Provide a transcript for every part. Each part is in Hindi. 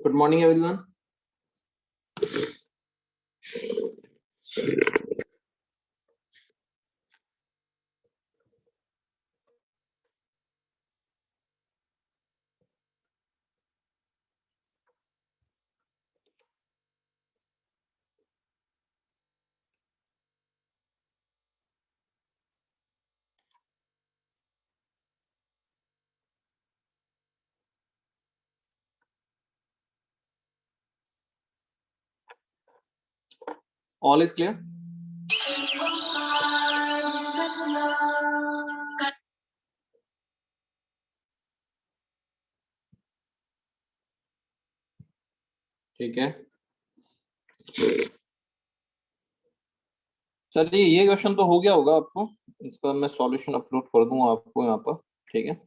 Good morning, everyone. All is clear? ठीक है, चलिए ये क्वेश्चन तो हो गया होगा आपको। इसका मैं सॉल्यूशन अपलोड कर दूंगा आपको यहाँ पर। ठीक है,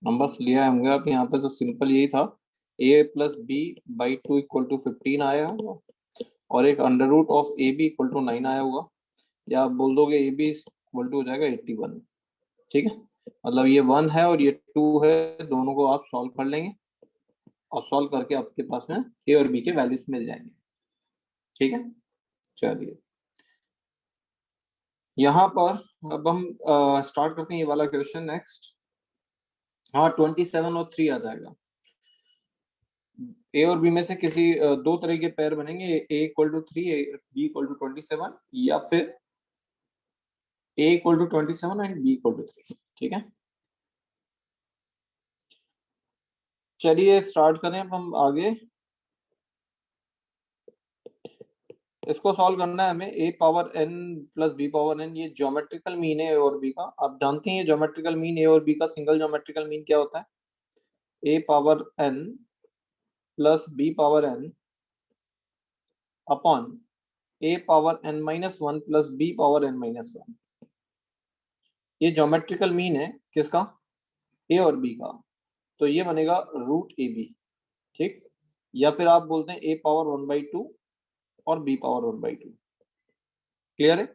नंबर्स लिया होंगे आप यहाँ पे। तो सिंपल यही था, a plus B by two equal to 15 आया होगा, और एक under root of A B equal to 9 आया होगा, या आप बोल दोगे ए बी इक्वल टू हो जाएगा 81। ठीक है, मतलब ये 1 है और ये 2 है, दोनों को आप सॉल्व कर लेंगे और सॉल्व करके आपके पास में ए और बी के वैल्यूज मिल जाएंगे। ठीक है, चलिए यहाँ पर अब हम स्टार्ट करते हैं ये वाला क्वेश्चन। नेक्स्ट, हाँ 27 और 3 आ जाएगा। ए और बी में से किसी दो तरह के पेयर बनेंगे, A equal to 3, B equal to 27, या फिर A equal to 27 and B equal to 3। ठीक है, चलिए स्टार्ट करें अब हम आगे। इसको सॉल्व करना है हमें। A power N plus B power N, ये ज्योमेट्रिकल मीन है ए और बी का। आप जानते हैं ये ज्योमेट्रिकल मीन ए और बी का सिंगल ज्योमेट्रिकल मीन क्या होता है? A power N plus B power N upon A power N minus one plus B power N minus one. ये ज्योमेट्रिकल मीन है किसका? ए और बी का। तो ये बनेगा रूट ए बी। ठीक, या फिर आप बोलते हैं ए पावर 1/2 और बी पावर 1/2। क्लियर है?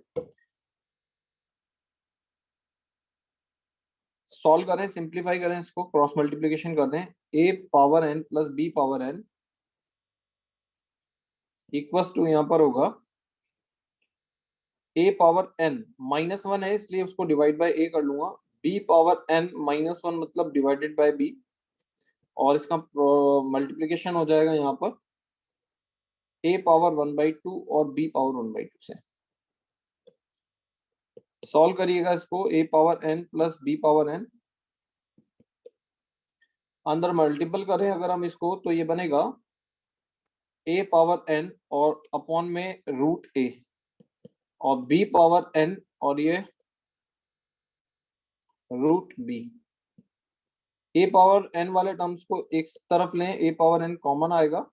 सॉल्व करें, सिंप्लीफाई करें, इसको क्रॉस मल्टीप्लीकेशन कर दें। A power N plus B power N equals to यहाँ पर होगा A power N minus one है इसलिए उसको डिवाइड बाय ए कर लूंगा, B power N minus one मतलब डिवाइडेड बाय बी, और इसका मल्टीप्लीकेशन हो जाएगा यहाँ पर ए पावर 1/2 और बी पावर 1/2 से। सॉल्व करिएगा इसको, A power N plus B power N, अंदर मल्टीपल करें अगर हम इसको तो ये बनेगा ए पावर एन और अपॉन में रूट ए और बी पावर एन और ये root B. A power N वाले टर्म्स को एक तरफ लें, ए पावर एन कॉमन आएगा,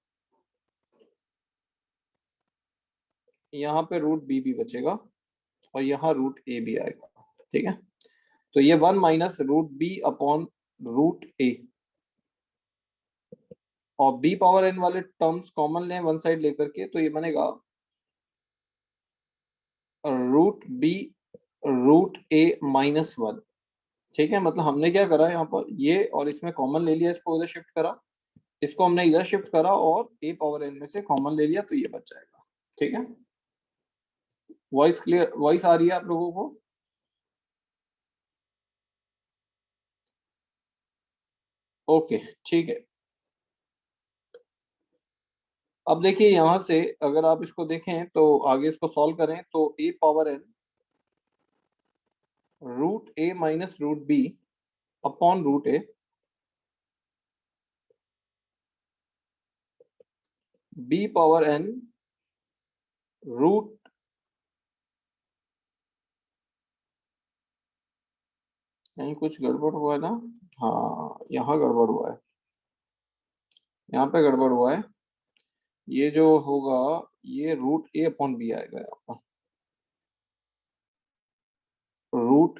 यहाँ पे रूट बी भी बचेगा और यहाँ रूट ए भी आएगा। ठीक है, तो ये 1 minus root B upon root A, और बी पावर एन वाले टर्म्स कॉमन लें वन साइड लेकर के, तो ये बनेगा root B root A minus one. ठीक है, मतलब हमने क्या करा यहाँ पर, ये और इसमें कॉमन ले लिया, इसको इधर शिफ्ट करा, इसको हमने इधर शिफ्ट करा और ए पावर एन में से कॉमन ले लिया, तो ये बच जाएगा। ठीक है, वॉइस क्लियर, वॉइस आ रही है आप लोगों को? ओके, ठीक है। अब देखिए यहां से अगर आप इसको देखें तो आगे इसको सॉल्व करें तो A power N root A minus root B upon root A, B power N root, नहीं कुछ गड़बड़ हुआ है ना? हाँ यहाँ गड़बड़ हुआ है, यहाँ पे गड़बड़ हुआ है। ये जो होगा ये रूट ए अपॉन बी आएगा यहाँ पर, रूट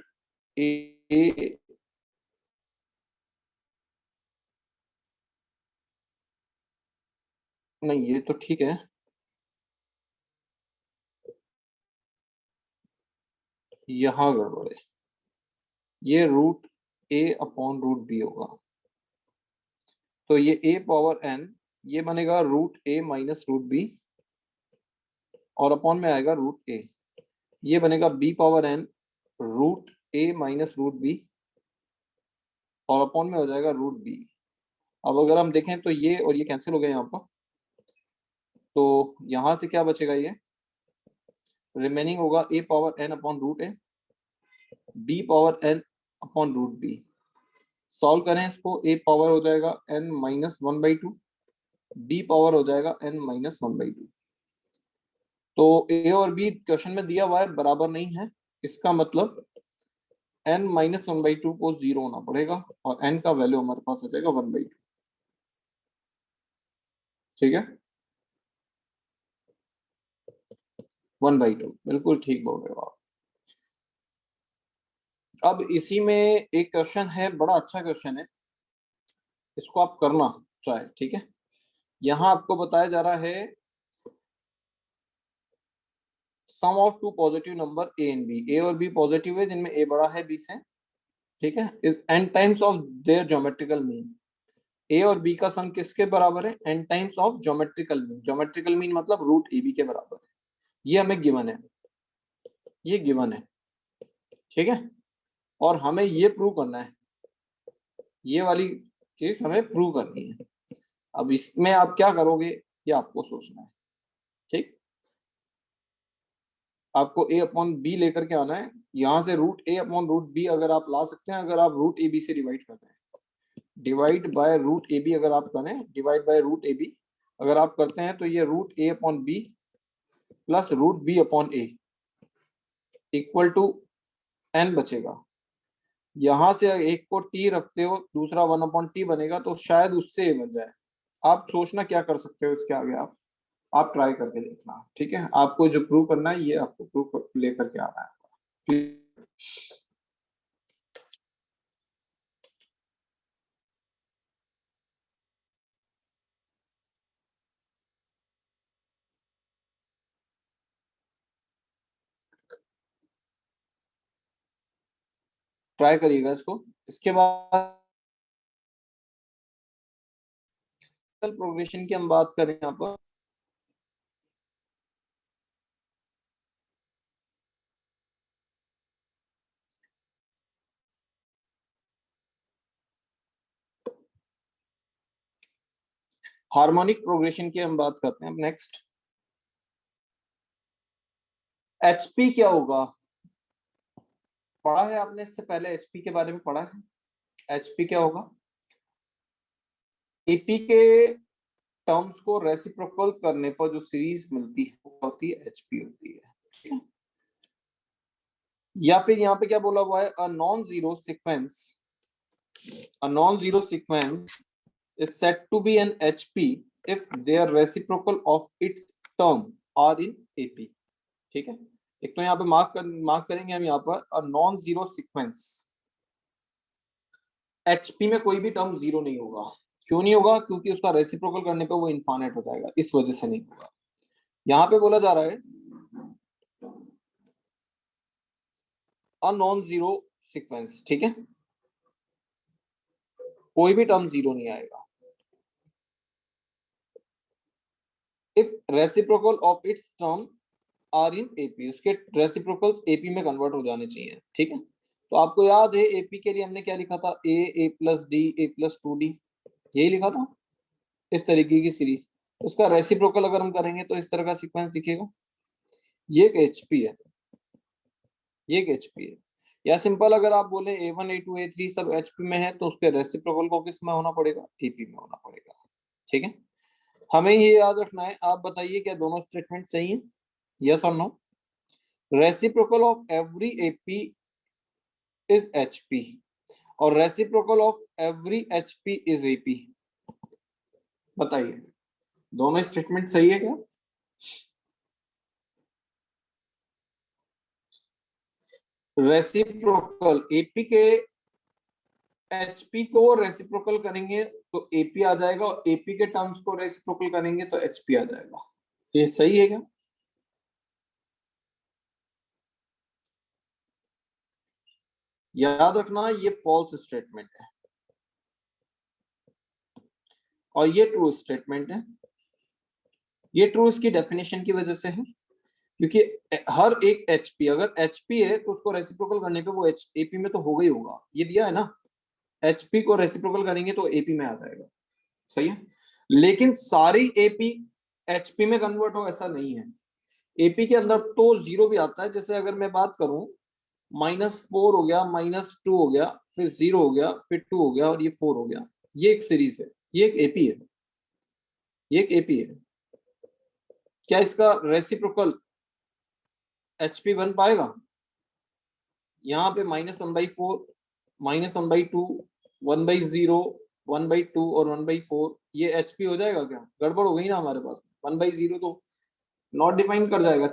ए, नहीं ये तो ठीक है, यहाँ गड़बड़ है, ये root A upon root B होगा। तो ये ए पावर एन ये बनेगा root A minus root B और अपॉन में आएगा रूट ए। ये बनेगा B power N root A minus root B और अपॉन में हो जाएगा रूट बी। अब अगर हम देखें तो ये और ये कैंसिल हो गए यहाँ पर, तो यहाँ से क्या बचेगा, ये रिमेनिंग होगा A power N upon root A B power N upon root B. Solve करें इसको, ए पावर हो जाएगा N minus one by two B power हो जाएगा N minus one by two. तो ए और बी क्वेश्चन में दिया हुआ है बराबर नहीं है, इसका मतलब N minus one by two को जीरो होना पड़ेगा और एन का वैल्यू हमारे पास आ जाएगा वन बाई टू। ठीक है, वन बाई टू, बिल्कुल ठीक बोल रहे हो आप। अब इसी में एक क्वेश्चन है, बड़ा अच्छा क्वेश्चन है, इसको आप करना ट्राई। ठीक है, यहाँ आपको बताया जा रहा है sum of two positive number A and B. A और बी पॉजिटिव है जिनमें ए बड़ा है बी से, ठीक है, is N times of their geometrical mean. A और बी का सम किसके बराबर है, N times of geometrical mean. Geometrical mean मतलब रूट ए बी के बराबर है। ये हमें गिवन है, ये गिवन है, ठीक है, और हमें ये प्रूव करना है, ये वाली चीज हमें प्रूव करनी है। अब इसमें आप क्या करोगे ये आपको सोचना है। ठीक, आपको ए अपॉन बी लेकर के आना है, यहां से root A upon root B अगर आप ला सकते हैं, अगर आप रूट ए बी से डिवाइड करते हैं, divide by root A B अगर आप करें, divide by root A B अगर आप करते हैं, तो ये root A upon B plus root B upon A equal to N बचेगा। यहां से एक को टी रखते हो, दूसरा वन अपॉन टी बनेगा, तो शायद उससे ए बन जाए। आप सोचना क्या कर सकते हो इसके आगे, आप ट्राई करके देखना। ठीक है, आपको जो प्रूव करना है ये आपको प्रूव लेकर के आना है। ट्राई करिएगा इसको। इसके बाद प्रोग्रेशन की हम बात करें यहाँ पर, हार्मोनिक प्रोग्रेशन की हम बात करते हैं अब नेक्स्ट। एचपी क्या होगा, पढ़ा है आपने इससे पहले, एचपी के बारे में पढ़ा है। एचपी क्या होगा, एपी के टर्म्स को रेसिप्रोकल करने पर जो सीरीज मिलती है वो होती है एचपी होती है। ठीक है, या फिर यहाँ पे क्या बोला हुआ है, a non zero sequence, a non-zero sequence is said to be an HP if their reciprocal of its term are in AP। ठीक है, एक तो यहाँ पे मार्क करेंगे हम यहाँ पर a non zero sequence. HP में कोई भी टर्म जीरो नहीं होगा। क्यों नहीं होगा, क्योंकि उसका रेसिप्रोकल करने पे वो इनफाइनाइट हो जाएगा, इस वजह से नहीं होगा। यहाँ पे बोला जा रहा है अ नॉन जीरो सीक्वेंस, ठीक है, कोई भी टर्म जीरो नहीं आएगा if reciprocal of its term are in AP, उसके रेसिप्रोकल्स एपी में कन्वर्ट हो जाने चाहिए। ठीक है, तो आपको याद है एपी के लिए हमने क्या लिखा था, A plus D A plus two D, यही लिखा था, इस तरीके की सीरीज। उसका रेसिप्रोकल अगर हम करेंगे तो इस तरह का सीक्वेंस दिखेगा। ये एक एचपी है, ये एक एचपी है। या सिंपल अगर आप बोले A one A two A three सब एचपी में है, तो उसके रेसिप्रोकल को किस में होना पड़ेगा, एपी में होना पड़ेगा। ठीक है, हमें ये याद रखना है। आप बताइए क्या दोनों स्टेटमेंट सही है, यस और no. Reciprocal of every AP is HP और reciprocal of every HP is AP. बताइए दोनों स्टेटमेंट सही है क्या। रेसिप्रोकल एपी के एचपी को रेसिप्रोकल करेंगे तो एपी आ जाएगा, और एपी के टर्म्स को रेसिप्रोकल करेंगे तो एचपी आ जाएगा। ये सही है क्या। याद रखना ये फॉल्स स्टेटमेंट है। और ये ट्रू स्टेटमेंट है। ये ट्रू इसकी डेफिनेशन की वजह से है, क्योंकि हर एक एचपी, अगर एचपी है तो उसको रेसिप्रोकल करने पे वो एच एपी में तो होगा ही होगा, ये दिया है ना, एचपी को रेसिप्रोकल करेंगे तो एपी में आ जाएगा, सही है। लेकिन सारी एपी एचपी में कन्वर्ट हो ऐसा नहीं है, एपी के अंदर तो जीरो भी आता है। जैसे अगर मैं बात करूं, -4 हो गया, -2 हो गया, फिर 0 हो गया, फिर 2 हो गया और ये 4 हो गया, ये एक सीरीज है, ये एक एपी है, ये एक एपी है। क्या इसका रेसिप्रोकल एचपी बन पाएगा? यहाँ पे -1/4, -1/2, 1/0, 1/2 और 1/4, ये एचपी हो जाएगा क्या? गड़बड़ हो गई ना हमारे पास, 1/0 तो नॉट डिफाइन कर जाएगा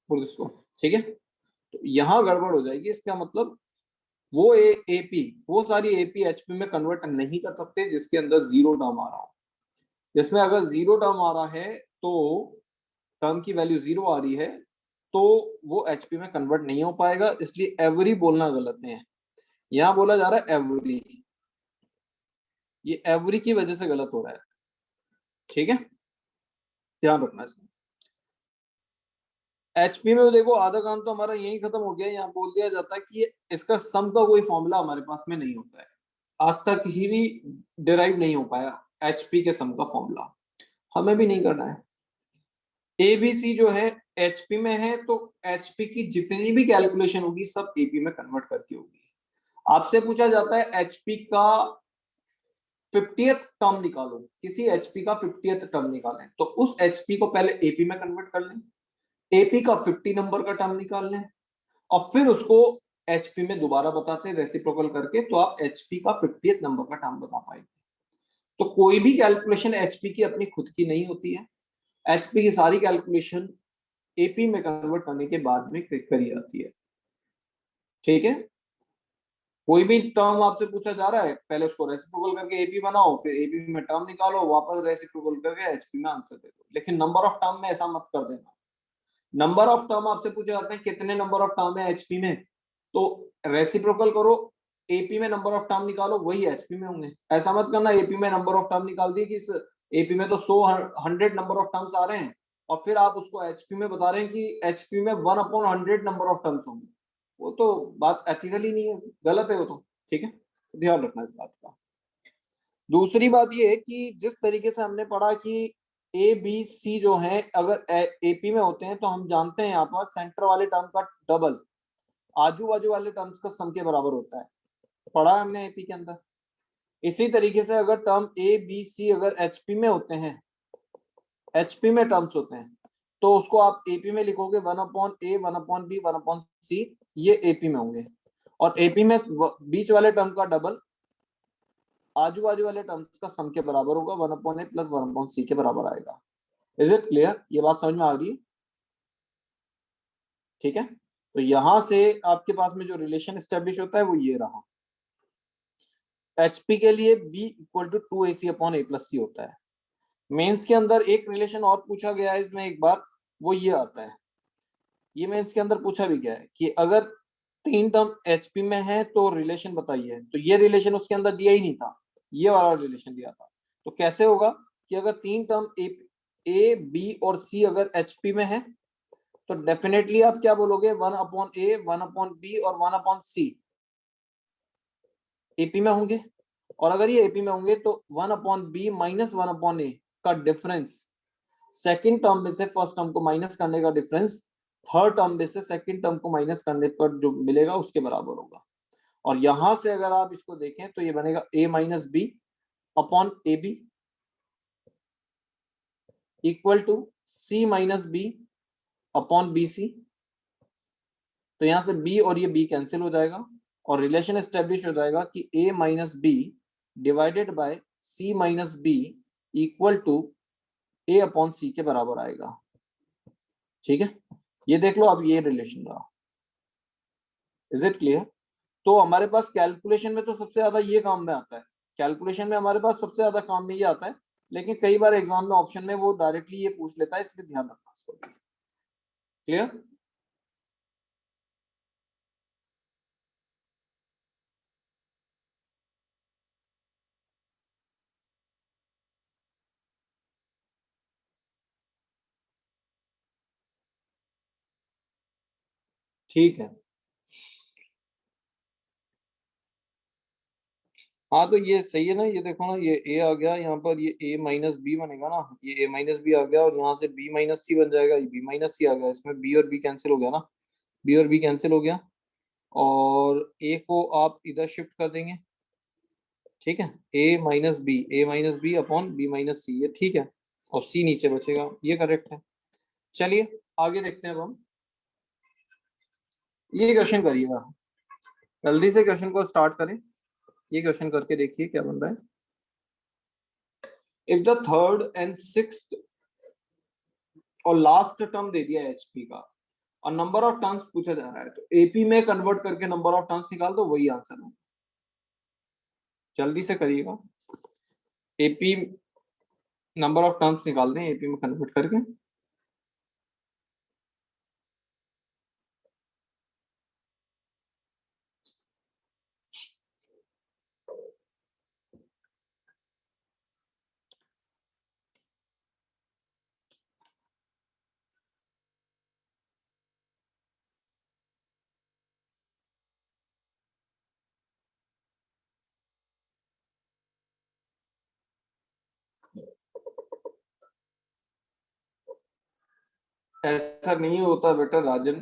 पुलिस को, ठीक है। तो यहाँ गड़बड़ हो जाएगी, इसका मतलब वो एपी, वो सारी एपी एचपी में कन्वर्ट नहीं कर सकते जिसके अंदर जीरो टर्म आ रहा हो। जिसमें अगर जीरो टर्म आ रहा है तो टर्म की वैल्यू जीरो आ रही है तो वो एचपी में कन्वर्ट नहीं हो पाएगा, इसलिए एवरी बोलना गलत है। यहां बोला जा रहा है एवरी, ये एवरी की वजह से गलत हो रहा है, ठीक है, ध्यान रखना इसमें। एचपी में देखो आधा काम तो हमारा यही खत्म हो गया, यहाँ बोल दिया जाता है कि इसका सम का कोई फॉर्मूला हमारे पास में नहीं होता है, आज तक ही भी डिराइव नहीं हो पाया एचपी के सम का फॉर्मूला, हमें भी नहीं करना है। एबीसी जो है एचपी में है तो एचपी की जितनी भी कैलकुलेशन होगी सब एपी में कन्वर्ट करके होगी। आपसे पूछा जाता है एचपी का 50th टर्म निकालो, किसी एचपी का 50th टर्म निकालें, तो उस एचपी को पहले एपी में कन्वर्ट कर लें, एपी का 50 नंबर का टर्म निकाल लें और फिर उसको एचपी में दोबारा बताते हैं रेसिप्रोकल करके, तो आप एचपी का 50th नंबर का टर्म बता पाएंगे। तो कोई भी कैलकुलेशन एचपी की अपनी खुद की नहीं होती है, एचपी की सारी कैलकुलेशन एपी में कन्वर्ट करने के बाद में करी जाती है, ठीक है। कोई भी टर्म आपसे पूछा जा रहा है, पहले उसको रेसिप्रोकल करके एपी बनाओ, फिर एपी में टर्म निकालो, वापस रेसिप्रोकल करके एचपी में आंसर दे दो। लेकिन नंबर ऑफ टर्म में ऐसा मत कर देना। नंबर ऑफ टर्म आपसे पूछे जाते हैं कितने नंबर ऑफ टर्म है एचपी में, तो रेसिप्रोकल करो, एपी में नंबर ऑफ टर्म निकालो, वही एचपी में होंगे। ऐसा मत करना एपी में नंबर ऑफ टर्म निकाल दिए कि इस एपी में तो 100 नंबर ऑफ टर्म्स आ रहे हैं और फिर आप उसको एचपी में बता रहे हैं कि एचपी में 1/100 नंबर ऑफ टर्म्स होंगे, वो तो बात एथिकल ही नहीं है, गलत है वो तो, ठीक है, ध्यान रखना इस बात का। दूसरी बात ये है कि जिस तरीके से हमने पढ़ा कि ए बी सी जो है अगर एपी में होते हैं तो हम जानते हैं यहाँ पर सेंटर वाले टर्म का डबल आजू बाजू वाले टर्म्स का सम के बराबर होता है, पढ़ा है हमने एपी के अंदर। इसी तरीके से अगर टर्म ए बी सी अगर एचपी में होते हैं, एचपी में टर्म्स होते हैं, तो उसको आप एपी में लिखोगे 1/a 1/b 1/c, ये एपी में होंगे। और एपी में बीच वाले टर्म का डबल आजू बाजू वाले टर्म्स का सम के बराबर होगा, 1/a प्लस 1/c के बराबर आएगा। Is it clear? ये बात समझ में आ रही है, ठीक है। तो यहां से आपके पास में जो रिलेशन स्टेब्लिश होता है वो ये रहा, एचपी के लिए b इक्वल टू 2ac/a+c होता है। मेंस के अंदर एक रिलेशन और पूछा गया है इसमें एक बार, वो ये आता है, ये मेंस के अंदर पूछा भी गया है कि अगर तीन टर्म एचपी में है तो रिलेशन बताइए, तो ये रिलेशन उसके अंदर दिया ही नहीं था, ये वाला रिलेशन दिया था। तो कैसे होगा कि अगर तीन टर्म ए बी और सी अगर एचपी में है तो डेफिनेटली आप क्या बोलोगे, 1/a 1/b और 1/c एपी में होंगे। और अगर ये एपी में होंगे तो 1/b माइनस 1/a का डिफरेंस, सेकंड टर्म में से फर्स्ट टर्म को माइनस करने का डिफरेंस थर्ड टर्म में से सेकंड टर्म को माइनस करने पर जो मिलेगा उसके बराबर होगा। और यहां से अगर आप इसको देखें तो ये बनेगा a minus B upon A B equal to c minus B upon B C. तो यहां से b और ये b कैंसिल हो जाएगा और रिलेशन एस्टेब्लिश हो जाएगा कि a minus B divided by c minus B equal to a upon c के बराबर आएगा, ठीक है। ये देख लो अब ये रिलेशन रहा, इज इट क्लियर? तो हमारे पास कैलकुलेशन में तो सबसे ज्यादा ये काम में आता है, कैलकुलेशन में हमारे पास सबसे ज्यादा काम में ये आता है, लेकिन कई बार एग्जाम में ऑप्शन में वो डायरेक्टली ये पूछ लेता है, इसलिए ध्यान रखना इसको। क्लियर? ठीक है। हाँ तो ये सही है ना, ये देखो ना, ये ए आ गया यहाँ पर, ये ए माइनस बी बनेगा ना, ये ए माइनस बी आ गया, और यहाँ से बी माइनस सी बन जाएगा, ये बी माइनस सी आ गया, इसमें बी और बी कैंसिल हो गया ना, बी और बी कैंसिल हो गया, और ए को आप इधर शिफ्ट कर देंगे, ठीक है, A minus B upon B minus C, ये ठीक है, और सी नीचे बचेगा, ये करेक्ट है। चलिए आगे देखते हैं अब हम, ये क्वेश्चन करिएगा, जल्दी से क्वेश्चन को स्टार्ट करें, ये क्वेश्चन करके देखिए क्या बन रहा है। If the third and sixth और लास्ट टर्म दे दिया एचपी का, और नंबर ऑफ टर्म्स पूछा जा रहा है, तो एपी में कन्वर्ट करके नंबर ऑफ टर्म्स निकाल दो, वही आंसर है, जल्दी से करिएगा। एपी नंबर ऑफ टर्म्स निकाल दें एपी में कन्वर्ट करके। ऐसा नहीं होता बेटा राजन,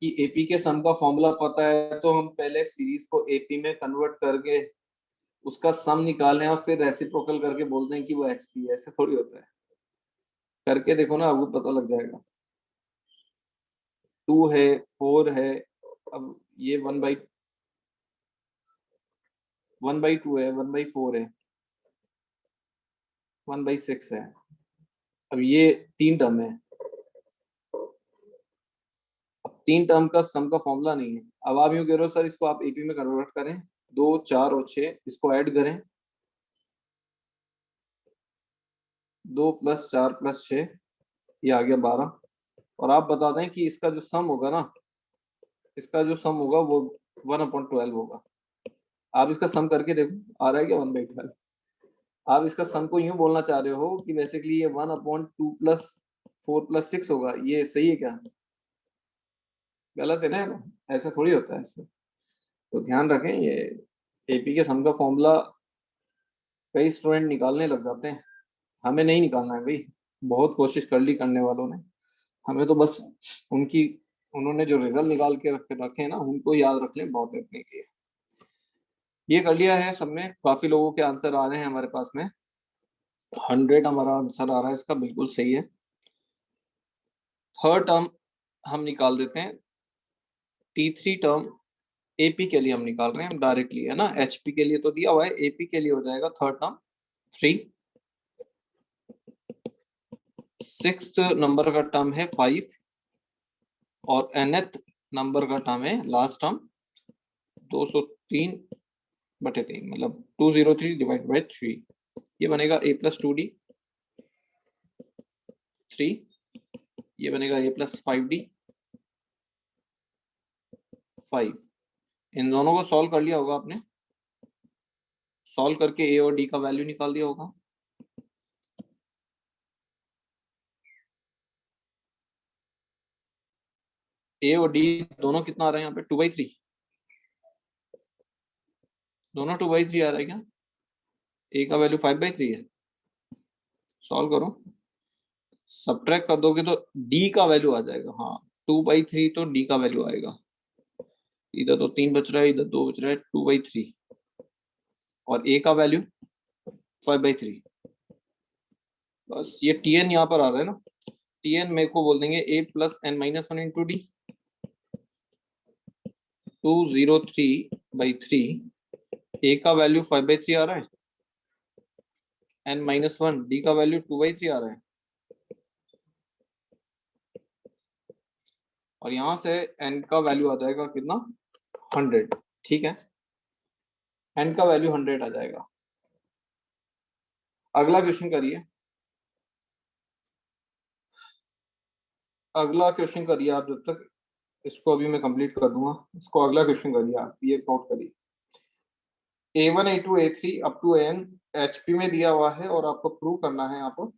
कि एपी के सम का फॉर्मूला पता है तो हम पहले सीरीज को एपी में कन्वर्ट करके उसका सम निकालें और फिर रेसिप्रोकल करके बोल दें कि वो एचपी है, ऐसे थोड़ी होता है। करके देखो ना, आपको पता लग जाएगा। 2 है, 4 है, अब ये 1/2 है, 1/4 है, 1/6 है, अब ये 3 टर्म है, अब 3 टर्म का सम का फॉर्मूला नहीं है। अब आप यूं कह रहे हो सर इसको आप एपी में कन्वर्ट करें, 2 4 और 6 इसको ऐड करें, 2 + 4 + 6, ये आ गया 12, और आप बता दें कि इसका जो सम होगा ना, इसका जो सम होगा वो 1/12 होगा। आप इसका सम करके देखो, आ रहा है क्या 1/12? आप इसका सम को यूं बोलना चाह रहे हो कि बेसिकली ये 1/2 + 4 + 6 होगा, ये सही है क्या? गलत है ना, ऐसा थोड़ी होता है इसमें। तो ध्यान रखें, ये एपी के सम का फॉर्मूला कई स्टूडेंट निकालने लग जाते हैं, हमें नहीं निकालना है भाई, बहुत कोशिश कर ली करने वालों ने, हमें तो बस उनकी, उन्होंने जो रिजल्ट निकाल के रखे हैं ना उनको याद रख लें, बहुत रखने के लिए। ये कर लिया है सबने, काफी लोगों के आंसर आ रहे हैं हमारे पास में, 100 हमारा आंसर आ रहा है इसका, बिल्कुल सही है। थर्ड टर्म हम निकाल देते हैं, T3 टर्म एपी के लिए हम निकाल रहे हैं डायरेक्टली, है ना, एचपी के लिए तो दिया हुआ है, एपी के लिए हो जाएगा थर्ड टर्म 3, सिक्स्थ नंबर का टर्म है 5, और nth नंबर का टर्म है लास्ट टर्म 203/3, मतलब 203/3, ये बनेगा a+2d 3, ये बनेगा a+5d 5। इन दोनों को सॉल्व कर लिया होगा आपने, सॉल्व करके ए और डी का वैल्यू निकाल दिया होगा। ए और डी दोनों कितना आ रहा है यहाँ पे, 2/3, दोनों 2/3 आ रहा है क्या? ए का वैल्यू 5/3 है, सॉल्व करो, सब्ट्रैक्ट कर दोगे तो डी का वैल्यू आ जाएगा, हाँ 2/3 तो डी का वैल्यू आएगा, इधर तो 3 बच रहा है, इधर 2 बच रहा है, 2/3, और ए का वैल्यू 5/3, बस ये टीएन यहाँ पर आ रहा है ना, टीएन मेरे को बोल देंगे a+n-1 × d, 203/3, ए का वैल्यू 5/3 आ रहा है, n-1 डी का वैल्यू 2/3 आ रहा है, और यहां से n का वैल्यू आ जाएगा कितना, 100, ठीक है, n का वैल्यू 100 आ जाएगा। अगला क्वेश्चन करिए, अगला क्वेश्चन करिए आप, जब तक इसको अभी मैं कंप्लीट कर दूंगा, इसको अगला क्वेश्चन करिए आप, ये नोट करिए, A1 A2 A3 up to n HP में दिया हुआ है, और आपको प्रूव करना है आपको,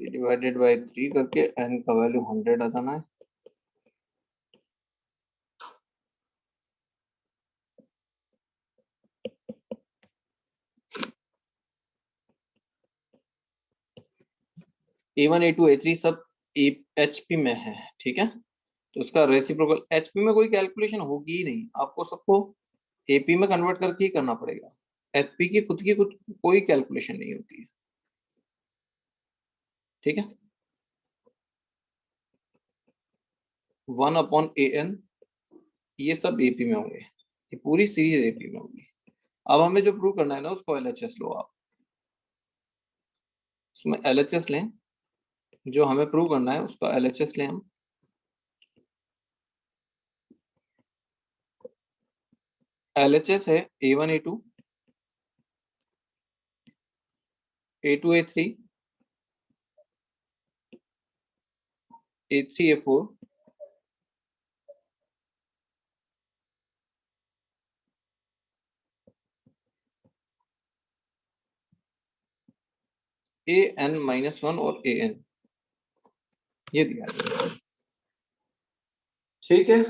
डिवाइडेड बाय 3 करके n का वैल्यू 100 आ जाना है। A1 A2 A3 सब HP में है, ठीक है। तो उसका रेसिप्रोकल HP में कोई कैलकुलेशन होगी ही नहीं, आपको सबको AP में कन्वर्ट करके ही करना पड़ेगा। HP की खुद की कुछ कोई कैलकुलेशन नहीं होती है, ठीक है। 1/AN ये सब AP में होंगे, ये पूरी सीरीज AP में होगी। अब हमें जो प्रूव करना है ना उसको LHS लो आप, उसमें LHS लें, जो हमें प्रूव करना है उसका LHS लें हम। LHS है A1 A2 A2 A3 A3 A4 AN-1 और AN, ये दिया है, ठीक है।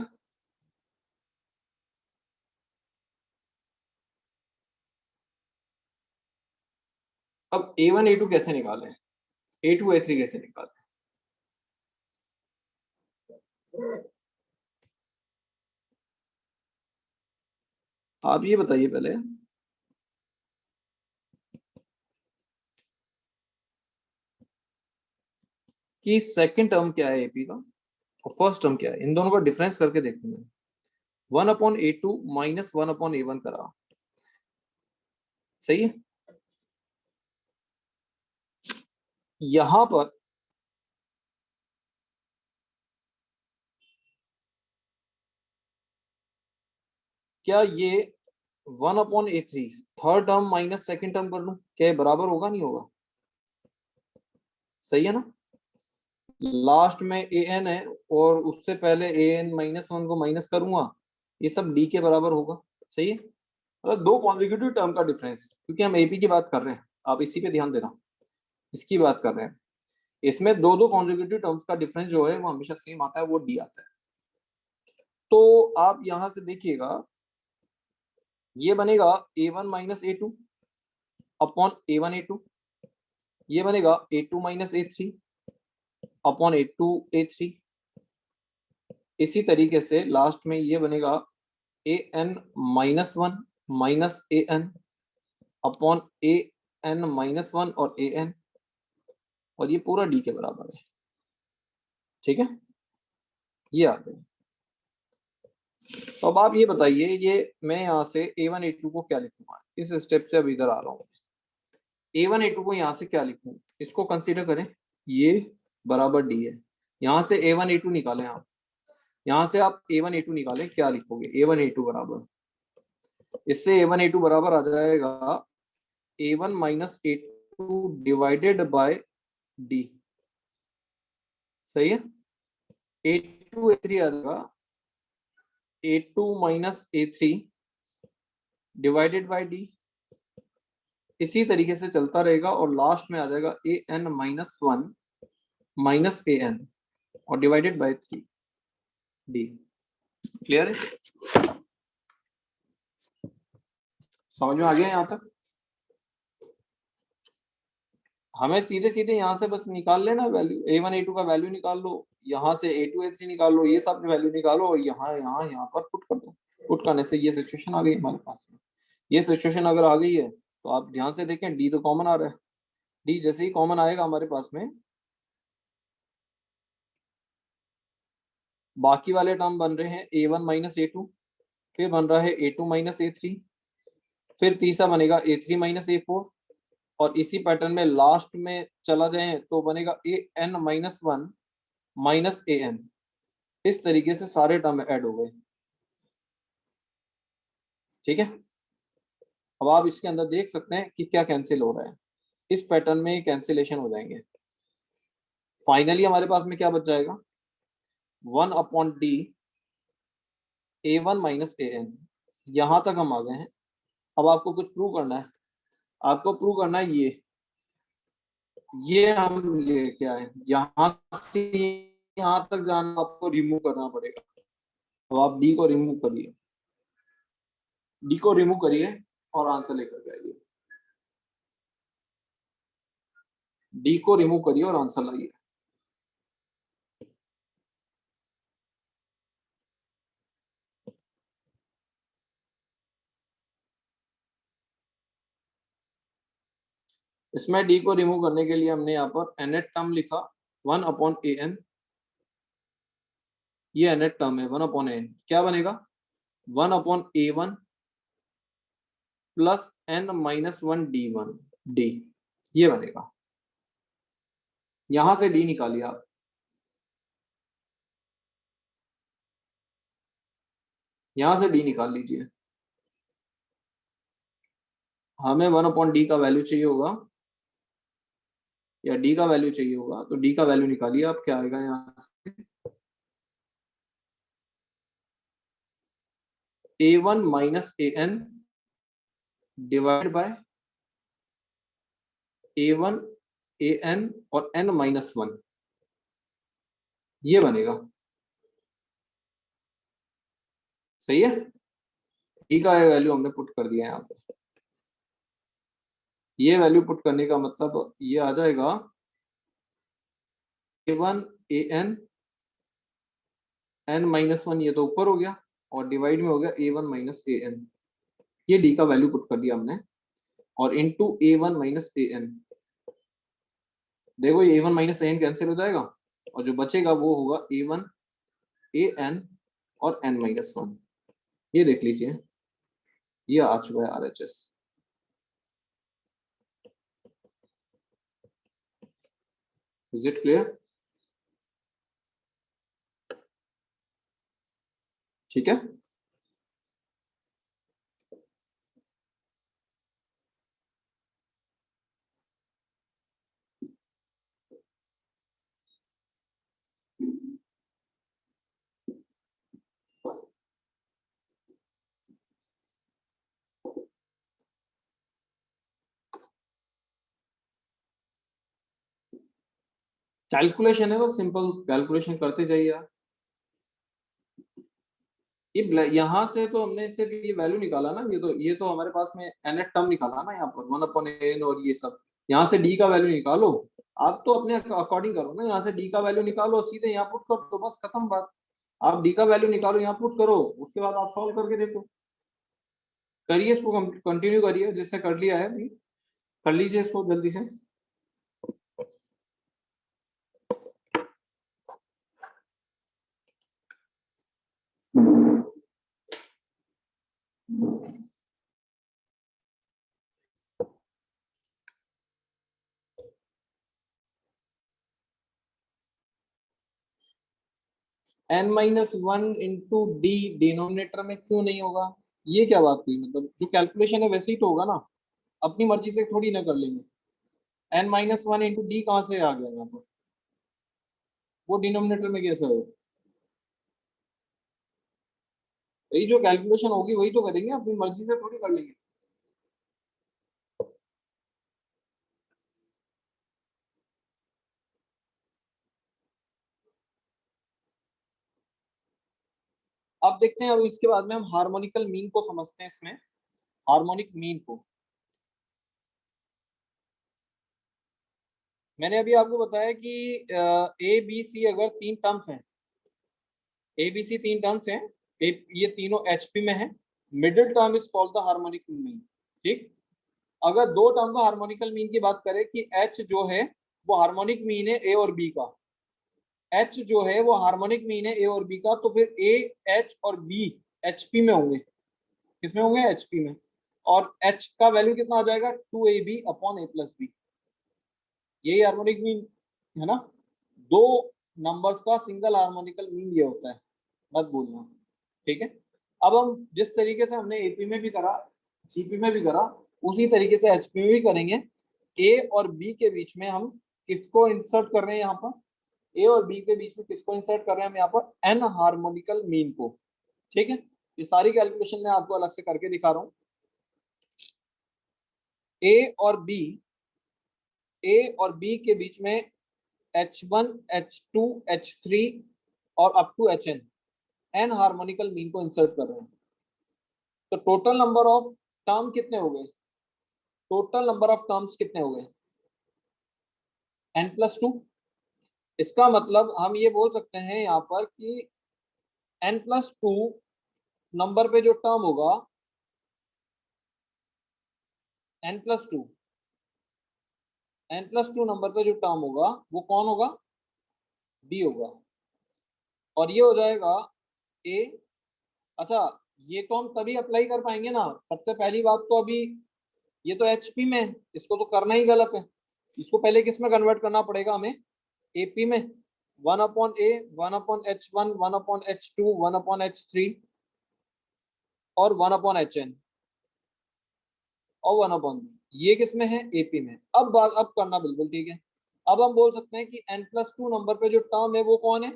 अब A1 A2 कैसे निकालें, A2 A3 कैसे निकालें? आप ये बताइए पहले कि सेकंड टर्म क्या है AP का और फर्स्ट टर्म क्या है, इन दोनों का डिफरेंस करके देखूंगा। 1/A2 माइनस 1/A1 करा, सही है। यहां पर क्या ये 1/A3 third term minus second term कर लूं, क्या ये बराबर होगा नहीं होगा? सही है ना, लास्ट में AN है और उससे पहले AN-1 को माइनस करूंगा, ये सब D के बराबर होगा, सही है। मतलब दो कॉन्जिक्यूटिव टर्म का डिफरेंस, क्योंकि हम AP की बात कर रहे हैं, आप इसी पे ध्यान देना, इसकी बात कर रहे हैं। इसमें दो दो कॉन्जिक्यूटिव टर्म्स का डिफरेंस जो है वो हमेशा सेम आता है, वो D आता है। तो आप यहां से देखिएगा, ये बनेगा A1 minus A2 upon A1 A2, ये बनेगा A2 minus A3 upon A2 A3। इसी तरीके से लास्ट में ये बनेगा AN-1 minus AN upon AN-1 और AN, और ये पूरा D के बराबर है, ठीक है। ये आ गया। तो अब आप ये बताइए, ये मैं यहाँ से A1 A2 को क्या लिखूंगा, इस स्टेप से अब इधर आ रहा हूँ। A1 A2 को यहाँ से क्या लिखूं, इसको कंसीडर करें, ये बराबर D है। यहाँ से A1 A2 निकालें आप, यहाँ से आप A1 A2 निकालें, क्या लिखोगे? A1 A2 बराबर, इससे A1 A2 बराबर आ जाएगा A1 minus A2 divided by D, सही है। A2 A3 आ जाएगा A2 minus A3 divided by D, इसी तरीके से चलता रहेगा और लास्ट में आ जाएगा AN-1 माइनस AN और डिवाइडेड बाय 3D। क्लियर है, समझ में आ गया यहाँ तक? हमें सीधे सीधे यहाँ से बस निकाल लेना वैल्यू, A1 A2 का वैल्यू निकाल लो, यहाँ से A2 A3 निकाल लो, ये सब वैल्यू निकालो और यहाँ यहाँ यहाँ पर पुट कर दो। पुट करने से ये सिचुएशन आ गई हमारे पास में। ये सिचुएशन अगर आ गई है तो आप ध्यान से देखें, D तो कॉमन आ रहा है। D जैसे ही कॉमन आएगा हमारे पास में, बाकी वाले टर्म बन रहे हैं A1 माइनस A2, फिर बन रहा है A2 माइनस A3, फिर तीसरा बनेगा A3 माइनस A4, और इसी पैटर्न में लास्ट में चला जाए तो बनेगा AN-1 माइनस AN। इस तरीके से सारे टर्म ऐड हो गए, ठीक है। अब आप इसके अंदर देख सकते हैं कि क्या कैंसिल हो रहा है, इस पैटर्न में कैंसिलेशन हो जाएंगे। फाइनली हमारे पास में क्या बच जाएगा, 1/D A1 माइनस AN। यहां तक हम आ गए हैं। अब आपको कुछ प्रूव करना है, आपको प्रूव करना है ये ये हम लेके आए, यहाँ से यहाँ तक जाना आपको रिमूव करना पड़ेगा। तो आप डी को रिमूव करिए, डी को रिमूव करिए और आंसर लेकर के आइए। डी को रिमूव करिए और आंसर लाइए। इसमें डी को रिमूव करने के लिए हमने यहाँ पर एनेट टर्म लिखा 1/an। ये एनेट टर्म है 1/an, क्या बनेगा 1/a1 प्लस n-1 डी, ये बनेगा। यहां से डी निकालिए आप, यहां से डी निकाल लीजिए। हमें 1/d का वैल्यू चाहिए होगा, या डी का वैल्यू चाहिए होगा, तो डी का वैल्यू निकालिए आप, क्या आएगा यहाँ से a1 minus an divide by a1 an और n-1, ये बनेगा। सही है, डी का वैल्यू हमने पुट कर दिया है यहाँ पे। ये वैल्यू पुट करने का मतलब ये आ जाएगा a1 an n-1, ये तो ऊपर हो गया, और डिवाइड में हो गया a1 माइनस an। ये डी का वैल्यू पुट कर दिया हमने, और इनटू a1 माइनस an। देखो ये a1 माइनस an कैंसिल हो जाएगा, और जो बचेगा वो होगा a1 an और n-1। ये देख लीजिए, ये आ चुका है RHS। Is it clear? ठीक है, कैलकुलेशन है तो सिंपल कैलकुलेशन करते जाइए आप। यहाँ से तो हमने सिर्फ ये वैल्यू निकाला ना, ये तो हमारे पास में nth टर्म निकाला ना यहाँ पर 1/n, और ये सब यहाँ से डी का वैल्यू निकालो। आप तो अपने अकॉर्डिंग करो ना, यहाँ से डी का वैल्यू निकालो, सीधे यहाँ पुट कर दो, बस खत्म बात। आप डी का वैल्यू निकालो, यहाँ पुट करो, उसके बाद आप सॉल्व करके देखो। करिए इसको, कंटिन्यू करिए, जिससे कर लिया है अभी कर लीजिए इसको जल्दी से। n-1 इंटू डी डिनोमिनेटर में क्यों नहीं होगा? ये क्या बात हुई? मतलब जो कैलकुलेशन है वैसे ही तो होगा ना, अपनी मर्जी से थोड़ी ना कर लेंगे। n-1 इंटू डी कहाँ से आ गया यहाँ पर? वो डिनोमिनेटर में कैसे हो? वही जो कैलकुलेशन होगी वही तो करेंगे, अपनी मर्जी से थोड़ी कर लेंगे। अब देखते हैं, अब इसके बाद में हम हार्मोनिकल मीन को समझते हैं इसमें, हार्मोनिक मीन को। मैंने अभी आपको बताया कि ए बी सी अगर तीन टर्म्स हैं, ए बी सी तीन टर्म्स हैं, ये तीनों एचपी में है, middle term is called the harmonic mean. ठीक, अगर दो टर्म का हार्मोनिकल मीन की बात करें कि एच जो है वो हार्मोनिक मीन है ए और बी का, एच जो है वो हार्मोनिक मीन है ए और बी का, तो फिर ए एच और बी एचपी में होंगे। किसमें होंगे? एचपी में। और एच का वैल्यू कितना आ जाएगा? 2ab/a+b। यही हार्मोनिक मीन है ना। दो नंबर्स का सिंगल हार्मोनिकल मीन ये होता है, मत भूलना। ठीक है, अब हम जिस तरीके से हमने एपी में भी करा, जीपी में भी करा, उसी तरीके से एचपी में भी करेंगे। ए और बी के बीच में हम किसको इंसर्ट कर रहे हैं यहाँ पर? ए और बी के बीच में किसको इंसर्ट कर रहे हैं हम यहाँ पर? एन हार्मोनिकल मीन को। ठीक है, ये सारी कैलकुलेशन मैं आपको अलग से करके दिखा रहा हूँ। ए और बी ए और बी के बीच में H1 H2 H3 और up to HN N harmonical mean को इंसर्ट कर रहे हैं। तो टोटल नंबर ऑफ टर्म कितने हो गए? टोटल नंबर ऑफ टर्म्स कितने हो गए? n+2। इसका मतलब हम ये बोल सकते हैं यहाँ पर कि n+2 नंबर पे जो टर्म होगा, n+2 नंबर पे जो टर्म होगा वो कौन होगा? b होगा। और ये हो जाएगा a। अच्छा, ये तो हम तभी अप्लाई कर पाएंगे ना। सबसे पहली बात तो अभी ये तो HP में है, इसको तो करना ही गलत है। इसको पहले किस में कन्वर्ट करना पड़ेगा हमें? AP में। 1/A, 1/H1, 1/H2, 1/H3 और 1/HN और 1/B। ये किस में है? AP में। अब करना बिल्कुल ठीक है। अब हम बोल सकते हैं कि n+2 नंबर पे जो टर्म है वो कौन है?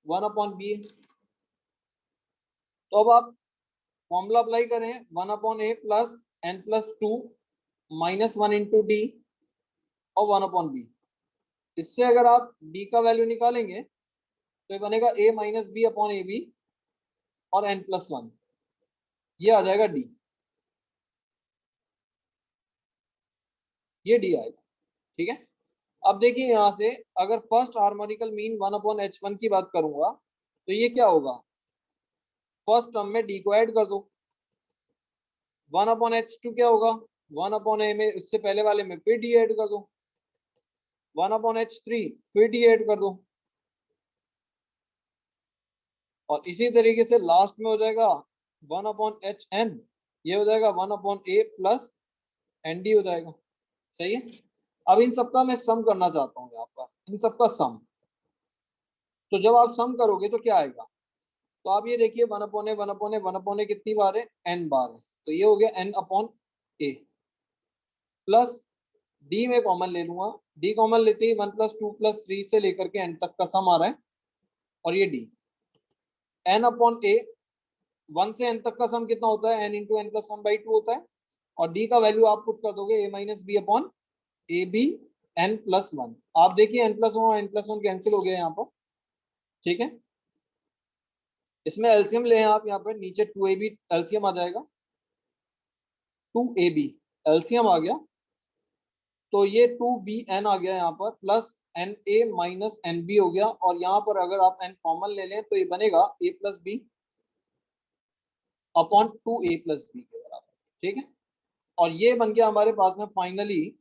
1/B है। तो अब आप फॉर्मूला अप्लाई करें, 1/A plus n+2 -1 into D और 1/B। इससे अगर आप D का वैल्यू निकालेंगे तो ये बनेगा A - B/AB और n+1, ये आ जाएगा D। ये D आएगा, ठीक है। अब देखिए यहां से अगर फर्स्ट हार्मोनिकल मीन 1/H1 की बात करूंगा तो ये क्या होगा? फर्स्ट टर्म में D को ऐड कर दो। 1/H2 क्या होगा? 1/A में, इससे पहले वाले में फिर D ऐड कर दो। 1/H3 फिर D ऐड कर दो। और इसी तरीके से लास्ट में हो जाएगा 1/HN, ये हो जाएगा 1/A प्लस ND हो जाएगा। सही है। अब इन सबका मैं सम करना चाहता हूँ यहाँ पर, इन सबका सम। तो जब आप सम करोगे तो क्या आएगा? तो आप ये देखिए 1/A 1/A 1/A कितनी बार है? n बार है। तो ये हो गया n/A प्लस D में कॉमन ले लूंगा। D कॉमन लेते ही 1+2+3 से लेकर के n तक का सम आ रहा है। और ये D n/A 1 से n तक का सम कितना होता है? n इंटू n+1/2 होता है। और D का वैल्यू आप पुट कर दोगे A - B/AB n+1। आप देखिए n+1 और n+1 कैंसिल हो गया यहाँ पर, ठीक है। इसमें एलसीएम ले आप, यहाँ पर नीचे 2AB एलसीएम आ जाएगा। 2AB एलसीएम आ गया तो ये 2BN आ गया यहाँ पर, प्लस NA - NB हो गया। और यहाँ पर अगर आप n कॉमन ले लें तो ये बनेगा A+B/2A+B के बराबर, ठीक है। और ये बन गया हमारे पास में फाइनली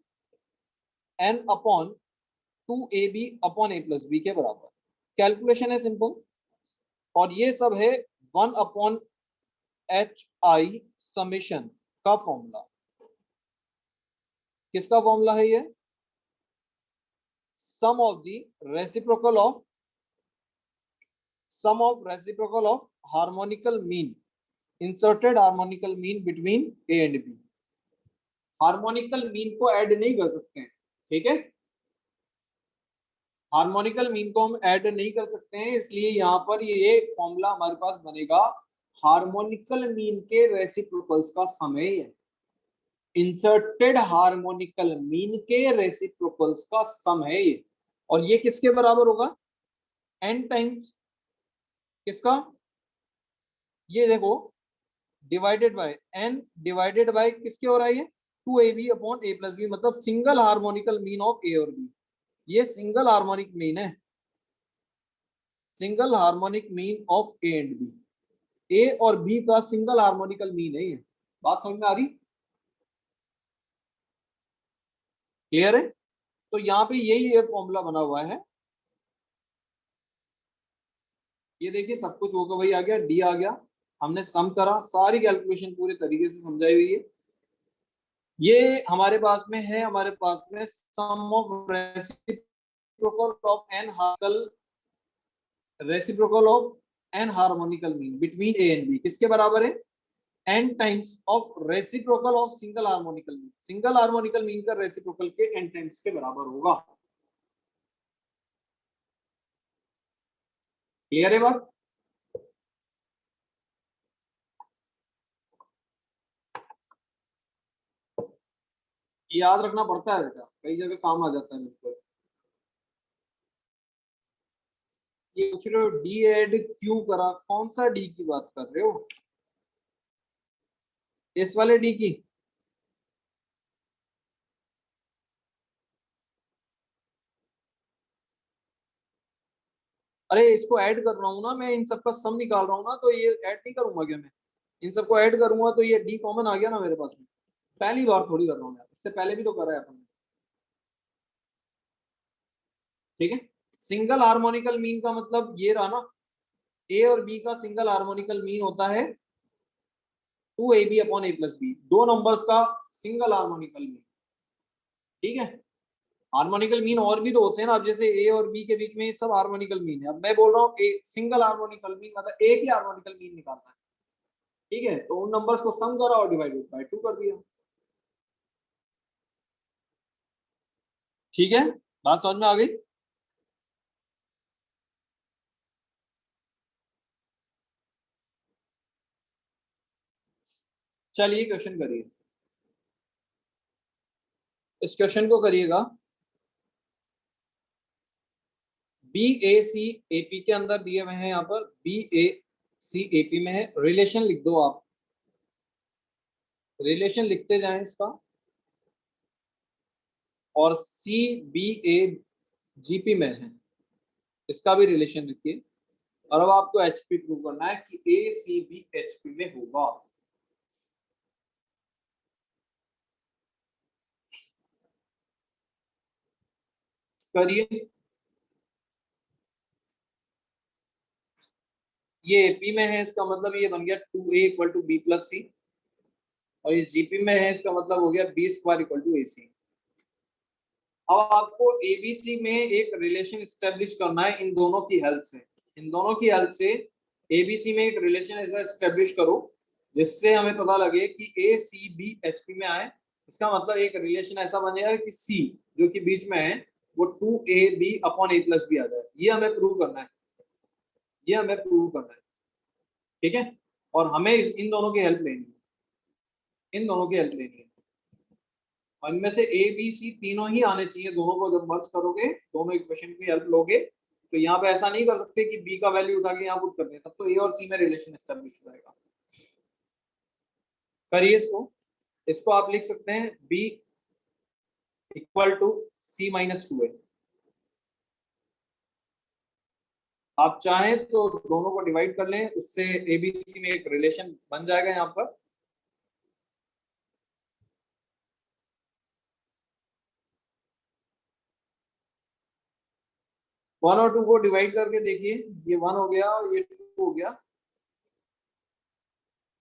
n/2AB/A+B के बराबर। कैलकुलेशन है सिंपल। और ये सब है 1/HI समेशन का फॉर्मूला। किसका फॉर्मूला है ये? Sum of reciprocal of harmonical mean, inserted harmonical mean between A and B। Harmonical mean को ऐड नहीं कर सकते हैं, ठीक है। हार्मोनिकल मीन को हम ऐड नहीं कर सकते हैं, इसलिए यहाँ पर ये फॉर्मूला हमारे पास बनेगा हार्मोनिकल मीन के रेसिप्रोकल्स का समय है। इंसर्टेड हार्मोनिकल मीन के रेसिप्रोकल्स का सम है ये। और ये किसके बराबर होगा? n टाइम्स किसका? ये देखो, divided by n, divided by किसके हो रहा है ये? 2AB/A+B, मतलब single harmonical mean of A और B। ये सिंगल हार्मोनिक मीन है, single harmonic mean of A and B। A और B का सिंगल हार्मोनिकल मीन है ये। बात समझ में आ रही? क्लियर है? तो यहाँ पे यही ये फॉर्मूला बना हुआ है। ये देखिए सब कुछ होगा, वही आ गया, D आ गया। हमने सम करा, सारी कैलकुलेशन पूरे तरीके से समझाई हुई है। ये हमारे पास में है, हमारे पास में sum of reciprocal of N harmonical mean between A and B किसके बराबर है? n times of reciprocal of single harmonical mean. Single harmonical mean का रेसिप्रोकल के n टाइम्स के बराबर होगा। क्लियर है बात? याद रखना पड़ता है बेटा, कई जगह काम आ जाता है बिल्कुल। ये पूछ रहे हो डी एड क्यों करा, कौन सा डी की बात कर रहे हो? इस वाले डी की? अरे इसको ऐड कर रहा हूँ ना मैं, इन सबका सम निकाल रहा हूँ ना, तो ये ऐड नहीं करूंगा क्या मैं? इन सबको ऐड करूंगा तो ये डी कॉमन आ गया ना मेरे पास में। पहली बार थोड़ी कर रहा हूँ यार, इससे पहले भी तो करा है अपन ने। ठीक है। सिंगल हार्मोनिकल मीन का मतलब ये रहा ना, ए और बी का सिंगल हार्मोनिकल मीन होता है 2ab upon a plus B, दो नंबर्स का सिंगल हार्मोनिकल मीन। ठीक है। हार्मोनिकल मीन और भी तो होते हैं ना, अब जैसे ए और बी के बीच में सब हार्मोनिकल मीन है, अब मैं बोल रहा हूँ ए सिंगल हार्मोनिकल मीन मतलब एक ही हार्मोनिकल मीन निकालना है। ठीक है, तो उन नंबर्स को सम करा और डिवाइडेड बाय 2 कर दिया। ठीक है, बात समझ में आ गई? चलिए क्वेश्चन करिए। इस क्वेश्चन को करिएगा, B A C A P के अंदर दिए हुए हैं, यहाँ पर B A C A P में है, रिलेशन लिख दो आप, रिलेशन लिखते जाएं इसका। और सी बी ए जीपी में है, इसका भी रिलेशन लिखिए। और अब आपको एचपी प्रूव करना है कि ए सी बी एचपी में होगा। करिए। ये एपी में है, इसका मतलब ये बन गया 2a equal to B plus C. और ये जीपी में है, इसका मतलब हो गया B square equal to A C. अब आपको एबीसी में एक रिलेशन स्टेब्लिश करना है इन दोनों की हेल्प से। इन दोनों की हेल्प से एबीसी में एक रिलेशन ऐसा स्टेब्लिश करो जिससे हमें पता लगे कि ए सी बी एच पी में आए। इसका मतलब एक रिलेशन ऐसा बन जाएगा कि सी जो कि बीच में है वो 2ab upon a plus B आ जाए। ये हमें प्रूव करना है, ये हमें प्रूव करना है। ठीक है। और हमें इन दोनों की हेल्प लेनी है, इन दोनों की हेल्प लेनी है। और इनमें से ए बी सी तीनों ही आने चाहिए, दोनों को जब मर्ज करोगे, दोनों इक्वेशन की हेल्प लोगे, तो यहाँ पे ऐसा नहीं कर सकते कि बी का वैल्यू उठा के यहाँ पुट कर दें, तब तो ए और सी में रिलेशन एस्टेब्लिश हो जाएगा। करिए इसको। इसको आप लिख सकते हैं B equal to C minus two A. आप चाहें तो दोनों को डिवाइड कर लें, उससे एबीसी में एक रिलेशन बन जाएगा यहाँ पर। वन और टू को डिवाइड करके देखिए, ये वन हो गया और ये टू हो गया।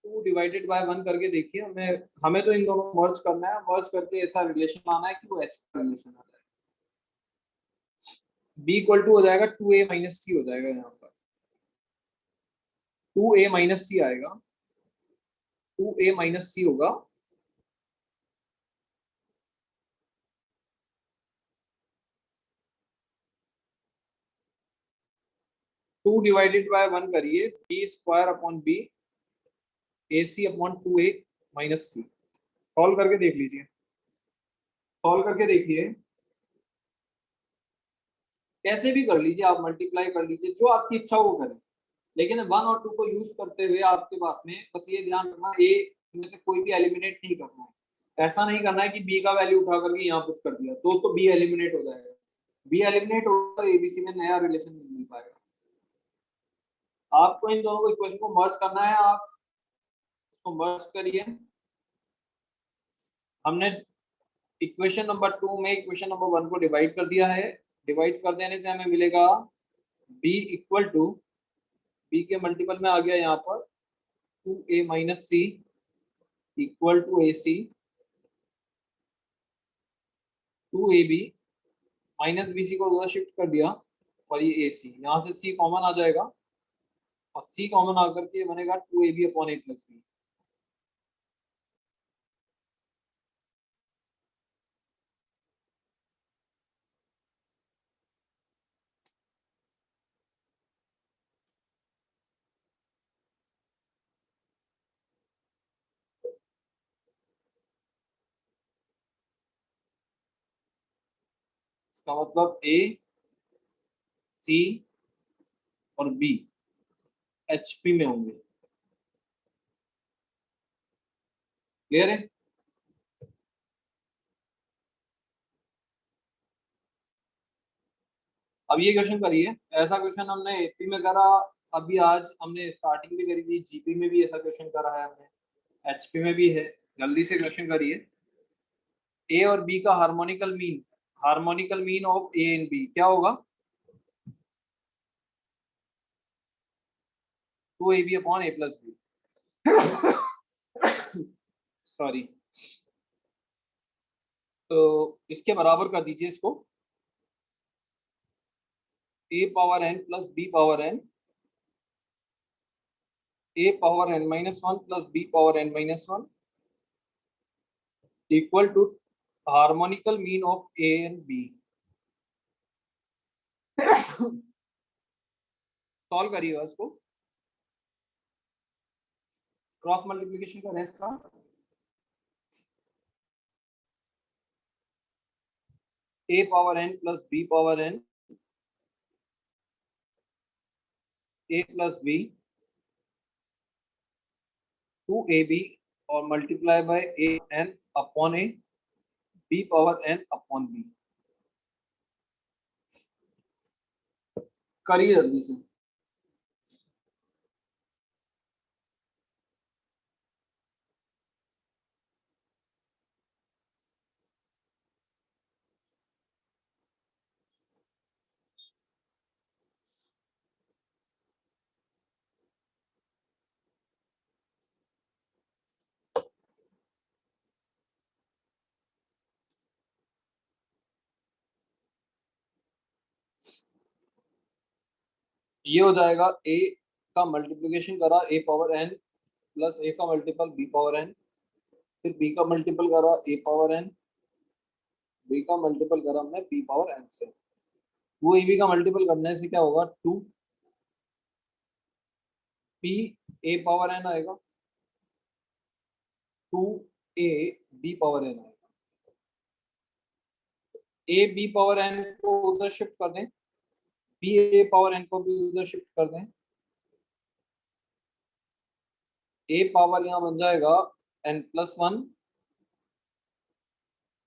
टू डिवाइडेड बाय वन करके देखिए, हमें हमें तो इन दोनों मर्ज करना है, मर्ज करके ऐसा रिलेशन आना है कि वो एच का रिलेशन आ जाए। बी इक्वल टू हो जाएगा 2a माइनस सी हो जाएगा यहाँ पर, 2a माइनस सी आएगा, 2a माइनस सी होगा। 2 डिवाइडेड बाय वन करिए, बी स्क्वायर अपॉन बी ए सी अपॉन 2a माइनस सी। सॉल्व करके देख लीजिए, सॉल्व करके देखिए, कैसे भी कर लीजिए आप, मल्टीप्लाई कर लीजिए, जो आपकी इच्छा हो वो करें। लेकिन वन और टू को यूज करते हुए आपके पास में बस ये ध्यान रखना, ए में से कोई भी एलिमिनेट नहीं करना है। ऐसा नहीं करना है कि बी का वैल्यू उठा करके यहाँ पुट कर दिया तो बी एलिमिनेट हो जाएगा। बी एलिमिनेट होगा तो एबीसी में नया रिलेशन नहीं मिल पाएगा। आपको इन दोनों को इक्वेशन को मर्ज करना है, आप इसको मर्ज करिए। हमने इक्वेशन नंबर टू में इक्वेशन नंबर वन को डिवाइड कर दिया है। डिवाइड कर देने से हमें मिलेगा बी इक्वल टू, बी के मल्टीपल में आ गया यहाँ पर 2a minus C equal to A C, 2ab minus B C को उधर शिफ्ट कर दिया, और ये ए सी, यहाँ से सी कॉमन आ जाएगा, और सी कॉमन आकर के बनेगा 2ab अपॉन ए प्लस बी। इसका मतलब ए, सी और बी एचपी में होंगे। क्लियर है? अब ये क्वेश्चन करिए, ऐसा क्वेश्चन हमने एपी में करा, अभी आज हमने स्टार्टिंग भी करी थी, जीपी में भी ऐसा क्वेश्चन करा है हमने, एचपी में भी है। जल्दी से क्वेश्चन करिए। ए और बी का harmonical mean of A and B क्या होगा? 2ab अपॉन ए प्लस बी। सॉरी। तो इसके बराबर कर दीजिए इसको, A power N plus B power N, A power N minus one plus B power N minus one equal to harmonical mean of A and B. Solve करिएगा इसको, क्रॉस मल्टीप्लीकेशन करें इसका। A power N plus B power N, A plus B, 2ab और multiply by A N upon A, B power N upon B. करिए जल्दी से। ये हो जाएगा ए का मल्टीप्लीकेशन करा ए पावर एन प्लस ए का मल्टीपल बी पावर एन, फिर बी का मल्टीपल करा ए पावर एन, बी का मल्टीपल करा हमने बी पावर एन से। वो ए बी का मल्टीपल करने से क्या होगा? 2 पी ए पावर एन आएगा, 2 ए बी पावर एन आएगा। ए बी पावर एन को उधर शिफ्ट कर दें, बी ए पावर एन को भी उधर शिफ्ट कर दें। ए पावर यहाँ बन जाएगा एन प्लस वन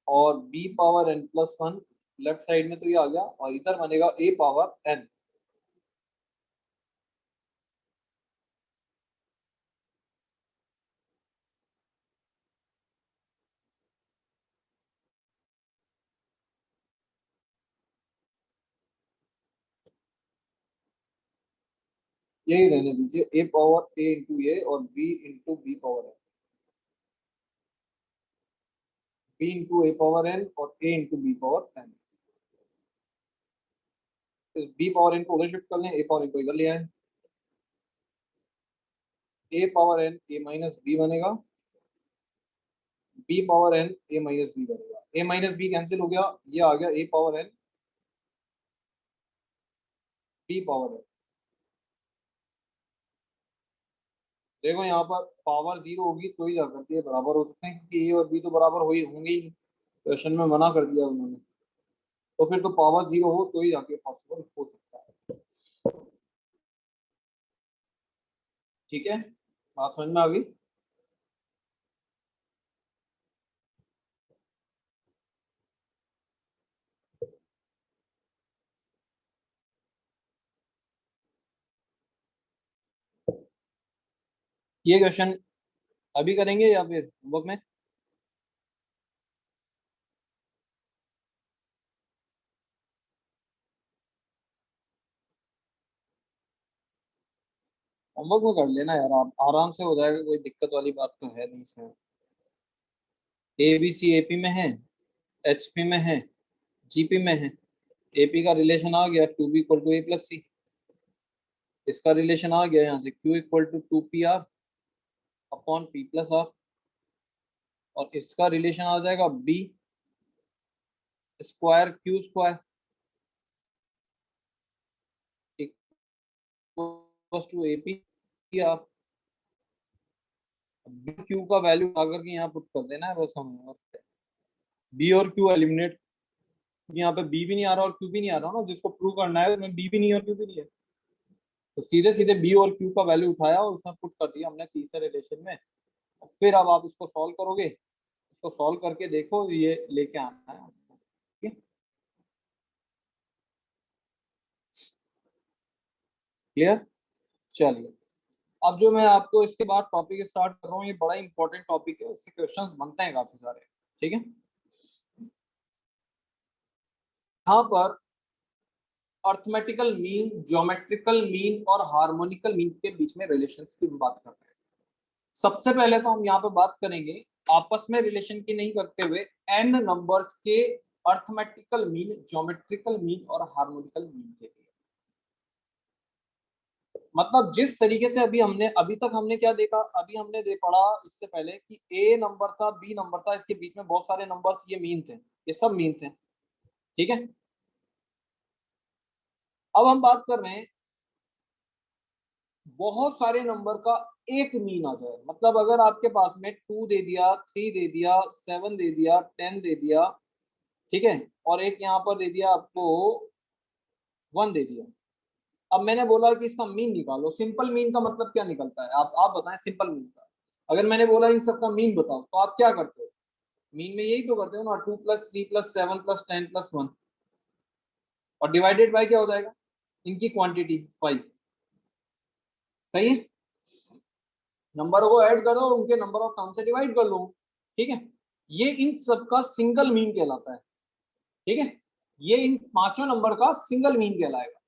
और B power N plus one, left side में तो ये आ गया, और इधर बनेगा ए पावर एन। यही रहने दीजिए, ए पावर ए इंटू ए और B into B power N, B into A power N और A into B power N. इस बी पावर एन को उधर शिफ्ट कर लें, ए पावर एन को इधर ले आए, A power N A minus B बनेगा, B power N A minus B बनेगा। ए माइनस बी कैंसिल हो गया, ये आ गया A power N B power N. देखो यहाँ पर पावर जीरो होगी तो ही जा करके ये बराबर हो सकते हैं, क्योंकि ए और बी तो बराबर हो ही होंगे ही नहीं, क्वेश्चन में मना कर दिया उन्होंने। तो फिर तो पावर जीरो हो तो ही जाके पॉसिबल हो सकता है। ठीक है, बात समझ में आ गई? ये क्वेश्चन अभी करेंगे या फिर होमवर्क में? होमवर्क में कर लेना यार, आप आराम से हो जाएगा, कोई दिक्कत वाली बात तो है नहीं इसमें। ए बी सी एपी में है, एचपी में है, जीपी में है। एपी का रिलेशन आ गया 2b equal to A plus C, इसका रिलेशन आ गया यहाँ से q equal to 2pr upon p plus R, और इसका रिलेशन आ जाएगा b square q square equal to A P R. Q का वैल्यू आकर के यहाँ पुट कर देना है बस हमें, और बी और क्यू एलिमिनेट यहाँ पे बी भी नहीं आ रहा और क्यू भी नहीं आ रहा ना, जिसको प्रूव करना है उसमें बी भी नहीं है और क्यू भी नहीं है, तो सीधे सीधे बी और क्यू का वैल्यू उठाया और उसमें पुट कर दिया हमने तीसरे रिलेशन में। फिर अब आप इसको सॉल्व करोगे, इसको सॉल्व करके देखो, ये लेके आना है आपको, ठीक है, क्लियर। चलिए, अब जो मैं आपको इसके बाद टॉपिक स्टार्ट कर रहा हूँ, ये बड़ा इंपॉर्टेंट टॉपिक है, इससे क्वेश्चंस बनते हैं काफी सारे, ठीक है। यहाँ पर अर्थमेटिकल मीन, ज्योमेट्रिकल मीन और हार्मोनिकल मीन के बीच में रिलेशंस की बात कर रहे हैं। सबसे पहले तो हम यहाँ पे बात करेंगे आपस में रिलेशन की नहीं करते हुए एन नंबर्स के अर्थमेटिकल मीन, ज्योमेट्रिकल मीन और हार्मोनिकल मीन के लिए। मतलब जिस तरीके से अभी तक हमने क्या देखा, अभी हमने पढ़ा इससे पहले कि ए नंबर था, बी नंबर था, इसके बीच में बहुत सारे नंबर्स, ये मीन थे, ये सब मीन थे, ठीक है। अब हम बात कर रहे हैं बहुत सारे नंबर का एक मीन आ जाए, मतलब अगर आपके पास में 2 दे दिया, 3 दे दिया, 7 दे दिया, 10 दे दिया, ठीक है, और एक यहाँ पर दे दिया आपको 1 दे दिया। अब मैंने बोला कि इसका मीन निकालो, सिंपल मीन का मतलब क्या निकलता है, आप बताएं सिंपल मीन का। अगर मैंने बोला इन सबका मीन बताओ, तो आप क्या करते हो, मीन में यही तो करते हो ना, 2 + 3 + 7 + 10 + 1, और डिवाइडेड बाय क्या हो जाएगा, इनकी क्वांटिटी 5, सही है। नंबरों को ऐड करो और उनके नंबर ऑफ टर्म से डिवाइड कर लो, ठीक है। ये इन सबका सिंगल मीन कहलाता है, ठीक है, ये इन पांचों नंबर का सिंगल मीन कहलाएगा।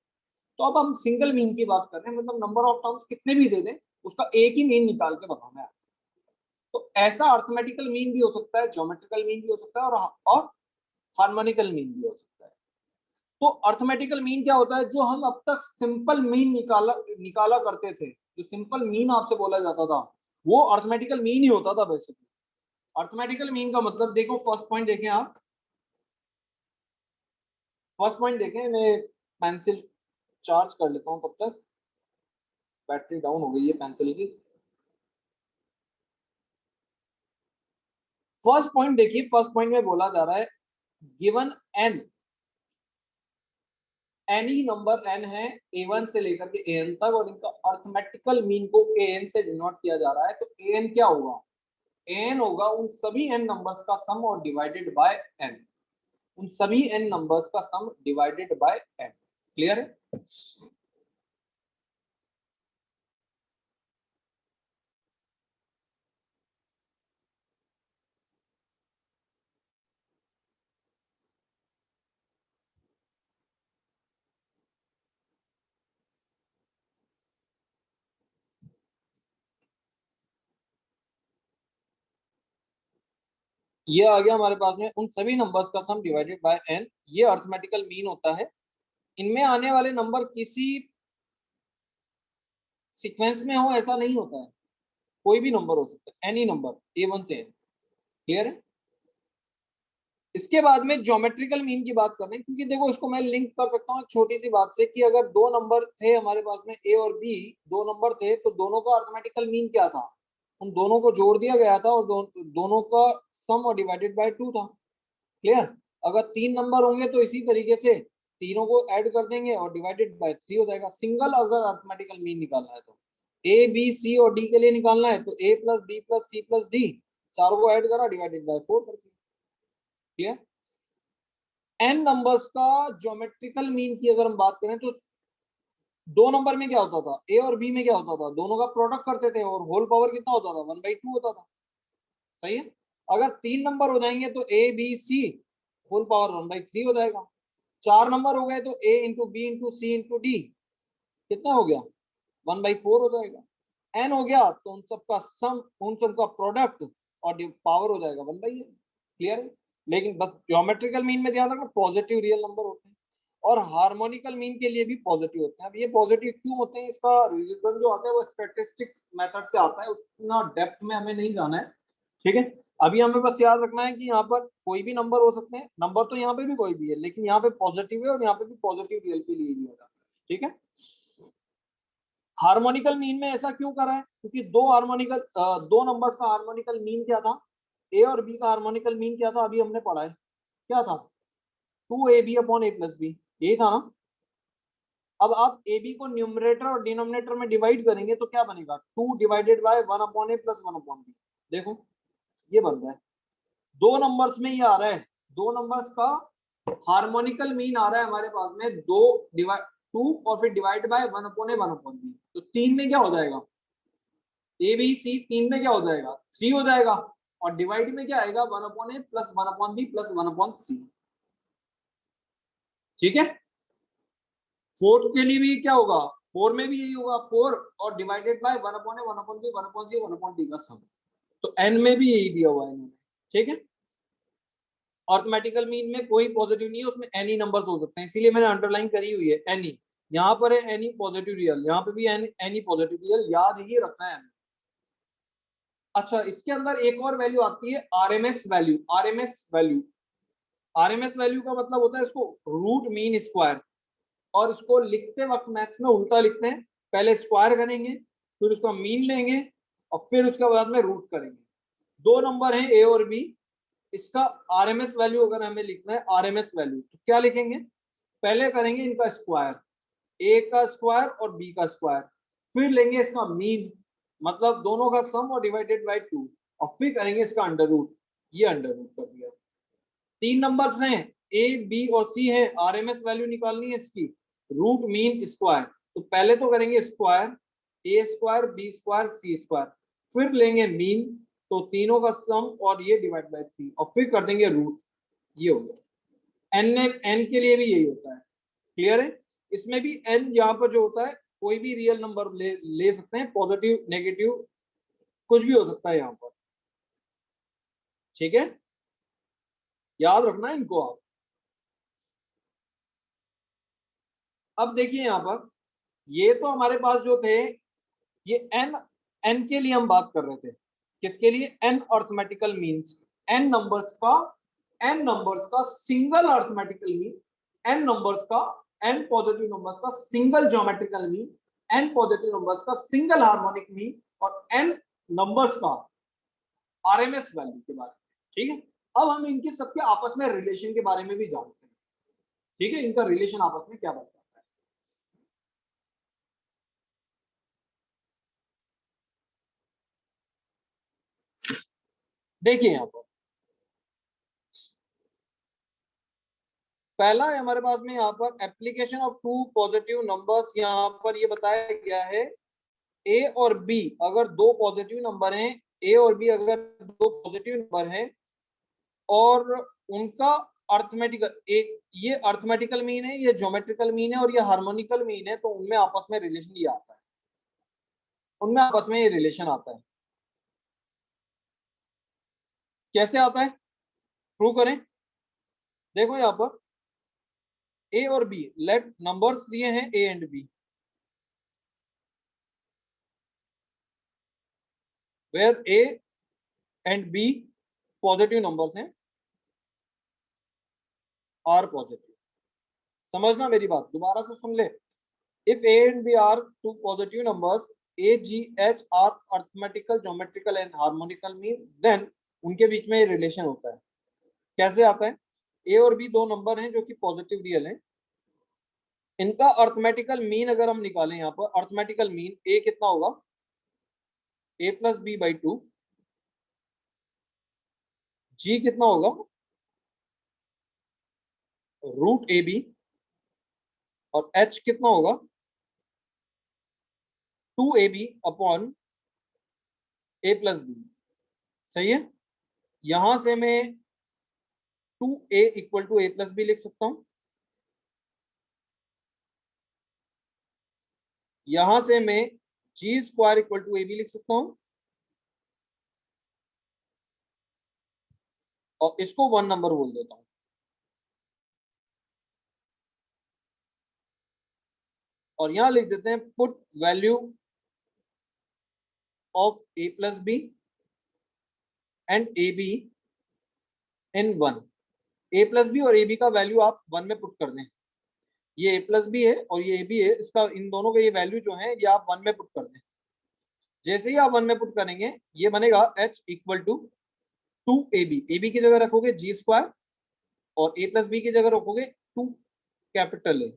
तो अब हम सिंगल मीन की बात कर रहे हैं, मतलब नंबर ऑफ टर्म्स कितने भी दे दें, उसका एक ही मीन निकाल के बताना है। तो ऐसा अर्थमेटिकल मीन भी हो सकता है, ज्योमेट्रिकल मीन भी हो सकता है, और हार्मोनिकल मीन भी हो सकता है। तो अर्थमेटिकल मीन क्या होता है, जो हम अब तक सिंपल मीन निकाला निकाला करते थे, जो सिंपल मीन आपसे बोला जाता था, वो अर्थमेटिकल मीन ही होता था बेसिकली। अर्थमेटिकल मीन का मतलब देखो, फर्स्ट पॉइंट देखें आप, फर्स्ट पॉइंट देखें, मैं पेंसिल चार्ज कर लेता हूं तब तक, बैटरी डाउन हो गई है पेंसिल की। फर्स्ट पॉइंट देखिए, फर्स्ट पॉइंट में बोला जा रहा है given N, any number N है A1 से लेकर के AN तक, और इनका अर्थमेटिकल मीन को AN से डिनोट किया जा रहा है। तो AN क्या होगा, AN होगा उन सभी n नंबर्स का सम और डिवाइडेड बाय n, उन सभी n नंबर्स का सम डिवाइडेड बाय n, क्लियर है। ये आ गया हमारे पास में उन सभी नंबर्स का सम डिवाइडेड बाय n, ये अर्थमेटिकल मीन होता है। इनमें आने वाले नंबर किसी सीक्वेंस में हो ऐसा नहीं होता है, कोई भी नंबर हो सकता है, एनी नंबर A1 से n, क्लियर है। इसके बाद में ज्योमेट्रिकल मीन की बात कर रहे हैं, क्योंकि देखो इसको मैं लिंक कर सकता हूँ छोटी सी बात से, कि अगर दो नंबर थे हमारे पास में A और B, दो नंबर थे, तो दोनों का अर्थमेटिकल मीन क्या था, उन दोनों को जोड़ दिया गया था और दोनों का सम और डिवाइडेड बाय 2 था, क्लियर। अगर 3 नंबर होंगे तो इसी तरीके से तीनों को ऐड कर देंगे और डिवाइडेड बाय 3 हो जाएगा। सिंगल अगर अर्थमेटिकल मीन निकालना है तो A B C और D के लिए निकालना है तो A + B + C + D, चारों को ऐड करा, डिवाइडेड बाय 4 कर दिया, क्लियर। एन नंबर्स का ज्योमेट्रिकल मीन की अगर हम बात करें तो दो नंबर में क्या होता था, ए और बी में क्या होता था, दोनों का प्रोडक्ट करते थे और होल पावर कितना होता था, 1/2 होता था, सही है। अगर 3 नंबर हो जाएंगे तो A B C whole power 1/3 हो जाएगा। 4 नंबर हो गए तो A × B × C × D कितना हो गया, 1/4 हो जाएगा। एन हो गया तो उन सबका सम, उन सबका प्रोडक्ट और पावर हो जाएगा 1/n, क्लियर है। लेकिन बस ज्योमेट्रिकल मीन में ध्यान रखना पॉजिटिव रियल नंबर होते हैं, और हार्मोनिकल मीन के लिए भी पॉजिटिव होते हैं। अब ये पॉजिटिव क्यों होते हैं, इसका रीजन जो आता है वो स्टैटिस्टिक्स मेथड से आता है, उतना डेप्थ में हमें नहीं जाना है, ठीक है। अभी हमें बस याद रखना है कि यहाँ पर कोई भी नंबर हो सकते हैं, नंबर तो यहाँ पे भी कोई भी है, लेकिन यहाँ पे पॉजिटिव है और यहाँ पे भी पॉजिटिव रियल के लिए ही होगा, ठीक है। हार्मोनिकल मीन में ऐसा क्यों करा है, क्योंकि दो नंबर्स का हार्मोनिकल मीन क्या था, ए और बी का हार्मोनिकल मीन क्या था, अभी हमने पढ़ा है, क्या था 2ab upon a plus B, यही था ना। अब आप ab को न्यूमरेटर और डिनोमिनेटर में डिवाइड करेंगे तो क्या बनेगा, 2 divided by 1 upon a plus 1 upon b। देखो ये बन रहा है, दो नंबर्स में ये आ रहा है, दो नंबर्स का हार्मोनिकल मीन आ रहा है हमारे पास में, दो डिवाइड 2 और फिर divide by 1 upon a 1 upon b। तो 3 में क्या हो जाएगा, ए बी सी, 3 में क्या हो जाएगा 3 हो जाएगा, और डिवाइड में क्या आएगा 1 upon a plus 1 upon b plus 1 upon c। ठीक है, फोर्थ के लिए भी क्या होगा, 4 में भी यही होगा, 4 और divided bye 1 upon a 1 upon b 1 upon c 1 upon d का सम। तो n में भी यही दिया हुआ है इन्होंने। ठीक है, अर्थमेटिकल मीन में कोई पॉजिटिव नहीं है, उसमें एनी नंबर्स हो सकते हैं, इसीलिए मैंने अंडरलाइन करी हुई है एनी। यहाँ पर है एनी पॉजिटिव रियल, यहाँ पे भी एनी पॉजिटिव रियल, याद ही रखना है। अच्छा, इसके अंदर एक और वैल्यू आती है RMS value. RMS value, RMS value का मतलब होता है इसको रूट मीन स्क्वायर, और इसको लिखते वक्त मैथ्स में उल्टा लिखते हैं, पहले स्क्वायर करेंगे फिर उसका मीन लेंगे और फिर उसके बाद में रूट करेंगे। दो नंबर है ए और बी, इसका आरएमएस वैल्यू अगर हमें लिखना है आरएमएस वैल्यू तो क्या लिखेंगे, पहले करेंगे इनका स्क्वायर, ए का स्क्वायर और बी का स्क्वायर, फिर लेंगे इसका मीन मतलब दोनों का सम और डिवाइडेड बाय 2, और फिर करेंगे इसका अंडर रूट, ये अंडर रूट कर दिया। तीन नंबर्स हैं ए बी और सी है, आरएमएस वैल्यू निकालनी है इसकी, रूट मीन स्क्वायर। तो पहले तो करेंगे स्क्वायर, ए स्क्वायर बी स्क्वायर सी स्क्वायर, फिर लेंगे मीन, तो तीनों का सम और ये डिवाइड बाय 3, और फिर कर देंगे रूट, ये हो गया। एन के लिए भी यही होता है, क्लियर है। इसमें भी एन यहाँ पर जो होता है कोई भी रियल नंबर ले सकते हैं, पॉजिटिव नेगेटिव कुछ भी हो सकता है यहाँ पर। ठीक है, याद रखना है इनको आप। अब देखिए यहाँ पर, ये तो हमारे पास जो थे ये एन, एन के लिए हम बात कर रहे थे, किसके लिए, N arithmetical means, N numbers का, एन नंबर्स का single arithmetical mean, N numbers का, एन पॉजिटिव नंबर्स का single geometrical mean, N positive numbers का सिंगल हार्मोनिक मीन, और एन नंबर्स का आरएमएस वैल्यू के बारे में। ठीक है, अब हम इनके सबके आपस में रिलेशन के बारे में भी जानते हैं। ठीक है, इनका रिलेशन आपस में क्या बनता है। देखिए यहाँ पर पहला है हमारे पास में, यहाँ पर application of two positive numbers, यहाँ पर ये बताया गया है ए और बी अगर दो पॉजिटिव नंबर हैं, ए और बी अगर दो पॉजिटिव नंबर हैं और उनका अर्थमेटिकल, एक ये अर्थमेटिकल मीन है, ये ज्योमेट्रिकल मीन है और ये हार्मोनिकल मीन है, तो उनमें आपस में रिलेशन ये आता है, उनमें आपस में ये रिलेशन आता है। कैसे आता है, प्रूव करें। देखो यहाँ पर ए और बी, लेट नंबर्स दिए हैं A and B, where A and B positive numbers हैं, आर पॉजिटिव। समझना मेरी बात, दोबारा से सुन ले। If A and B are two positive numbers, A G H are arithmetical geometrical and harmonical mean, then उनके बीच में रिलेशन होता है। कैसे आता है, ए और बी दो नंबर हैं जो कि पॉजिटिव रियल हैं, इनका अर्थमेटिकल मीन अगर हम निकालें, यहाँ पर अर्थमेटिकल मीन ए कितना होगा, ए प्लस बी बाई 2, जी कितना होगा रूट ए बी, और एच कितना होगा 2ab अपॉन ए प्लस बी। सही है, यहां से मैं 2a equal to A plus B लिख सकता हूं, यहां से मैं G square equal to A B लिख सकता हूं, और इसको 1 नंबर बोल देता हूं, और यहां लिख देते हैं put value of A plus B and A B in 1। A plus B और ए बी का वैल्यू आप 1 में पुट कर दें, ये ए प्लस बी है और ये ए बी है, इसका इन दोनों का ये वैल्यू जो है ये आप 1 में पुट कर दें। जैसे ही आप 1 में पुट करेंगे ये बनेगा h equal to 2ab, A B की जगह रखोगे जी स्क्वायर और a प्लस बी की जगह रखोगे 2 कैपिटल ए।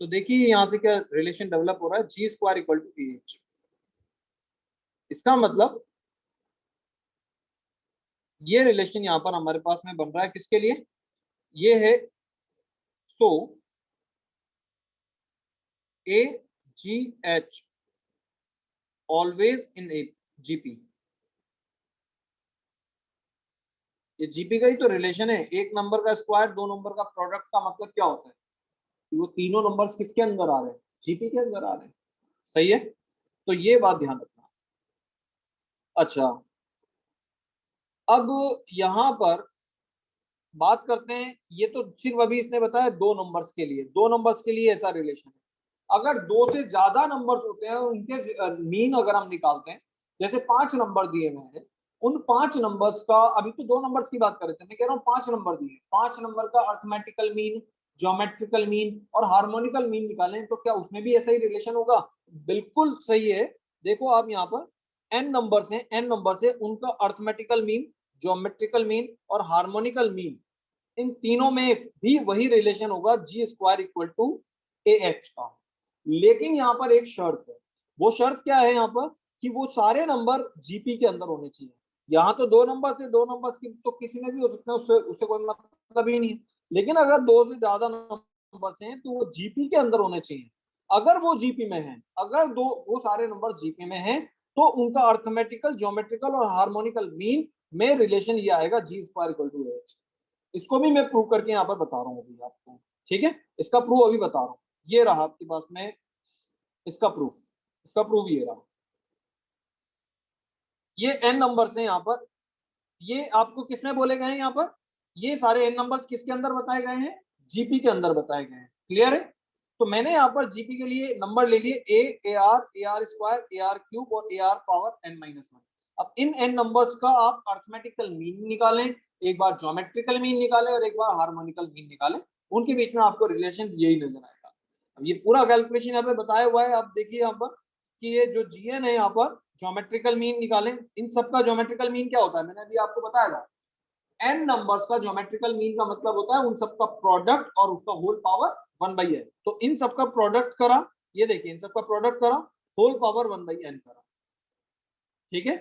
तो देखिए यहां से क्या रिलेशन डेवलप हो रहा है, G square equal to A H. इसका मतलब ये रिलेशन यहां पर हमारे पास में बन रहा है किसके लिए, ये है so A G H always in A GP. ये जीपी का ही तो रिलेशन है, एक नंबर का स्क्वायर दो नंबर का प्रोडक्ट का मतलब क्या होता है कि वो तीनों नंबर्स किसके अंदर आ रहे हैं, जीपी के अंदर आ रहे हैं। सही है, तो ये बात ध्यान रखना। अच्छा, अब यहां पर बात करते हैं, ये तो सिर्फ अभी इसने बताया दो नंबर्स के लिए, दो नंबर्स के लिए ऐसा रिलेशन है। अगर दो से ज्यादा नंबर्स होते हैं उनके मीन अगर हम निकालते हैं, जैसे 5 नंबर दिए हुए हैं, उन 5 नंबर्स का, अभी तो दो नंबर्स की बात कर रहे थे, मैं कह रहा हूँ 5 नंबर दिए, 5 नंबर का अर्थमेटिकल मीन, ज्योमेट्रिकल मीन और हार्मोनिकल मीन निकालें तो क्या उसमें भी ऐसा ही रिलेशन होगा? बिल्कुल सही है। देखो आप यहाँ पर एन नंबर्स हैं, एन नंबर्स है, उनका अर्थमेटिकल मीन, ज्योमेट्रिकल मीन और हार्मोनिकल मीन, इन तीनों में भी वही रिलेशन होगा, G square equal to A H का। लेकिन यहाँ पर एक शर्त है, वो शर्त क्या है यहाँ पर कि वो सारे नंबर जीपी के अंदर होने चाहिए। यहाँ तो दो नंबर से दो नंबर की तो किसी में भी हो सकते हैं, उससे उससे कोई मतलब ही नहीं है। लेकिन अगर दो से ज्यादा नंबर हैं तो वो जीपी के अंदर होने चाहिए। अगर वो जीपी में है, अगर दो वो सारे नंबर जीपी में हैं, तो उनका अर्थमेटिकल, ज्योमेट्रिकल और हार्मोनिकल मीन में रिलेशन ये आएगा, जी स्क्वायर इक्वल टू एच। इसको भी मैं प्रूव करके यहाँ पर बता रहा हूँ अभी आपको, ठीक है, इसका प्रूफ अभी बता रहा हूँ। ये रहा आपके पास में इसका प्रूफ, इसका प्रूफ ये रहा। ये एन नंबर्स हैं यहाँ पर, ये आपको किसमें बोले गए हैं यहाँ पर, ये सारे एन नंबर्स किसके अंदर बताए गए हैं, जीपी के अंदर बताए गए हैं। क्लियर है? तो मैंने यहाँ पर जीपी के लिए नंबर ले लिए A R square, A R cube और A R power N minus one. अब इन एन नंबर्स का आप अर्थमेटिकल मीन निकालें, एक बार ज्योमेट्रिकल मीन निकालें और एक बार हार्मोनिकल मीन निकालें, उनके बीच में आपको रिलेशन यही नजर आएगा। अब ये पूरा कैलकुलेशन यहाँ पे बताया हुआ है, आप देखिए यहाँ पर कि ये जो जीएन है यहाँ पर ज्योमेट्रिकल मीन निकालें, इन सबका ज्योमेट्रिकल मीन क्या होता है, मैंने अभी आपको बताया था, एन नंबर्स का ज्योमेट्रिकल मीन का मतलब होता है उन सबका प्रोडक्ट और उसका होल पावर 1/n। तो इन सबका प्रोडक्ट करा, ये देखिए इन सबका प्रोडक्ट करा, होल पावर 1/n करा, ठीक है,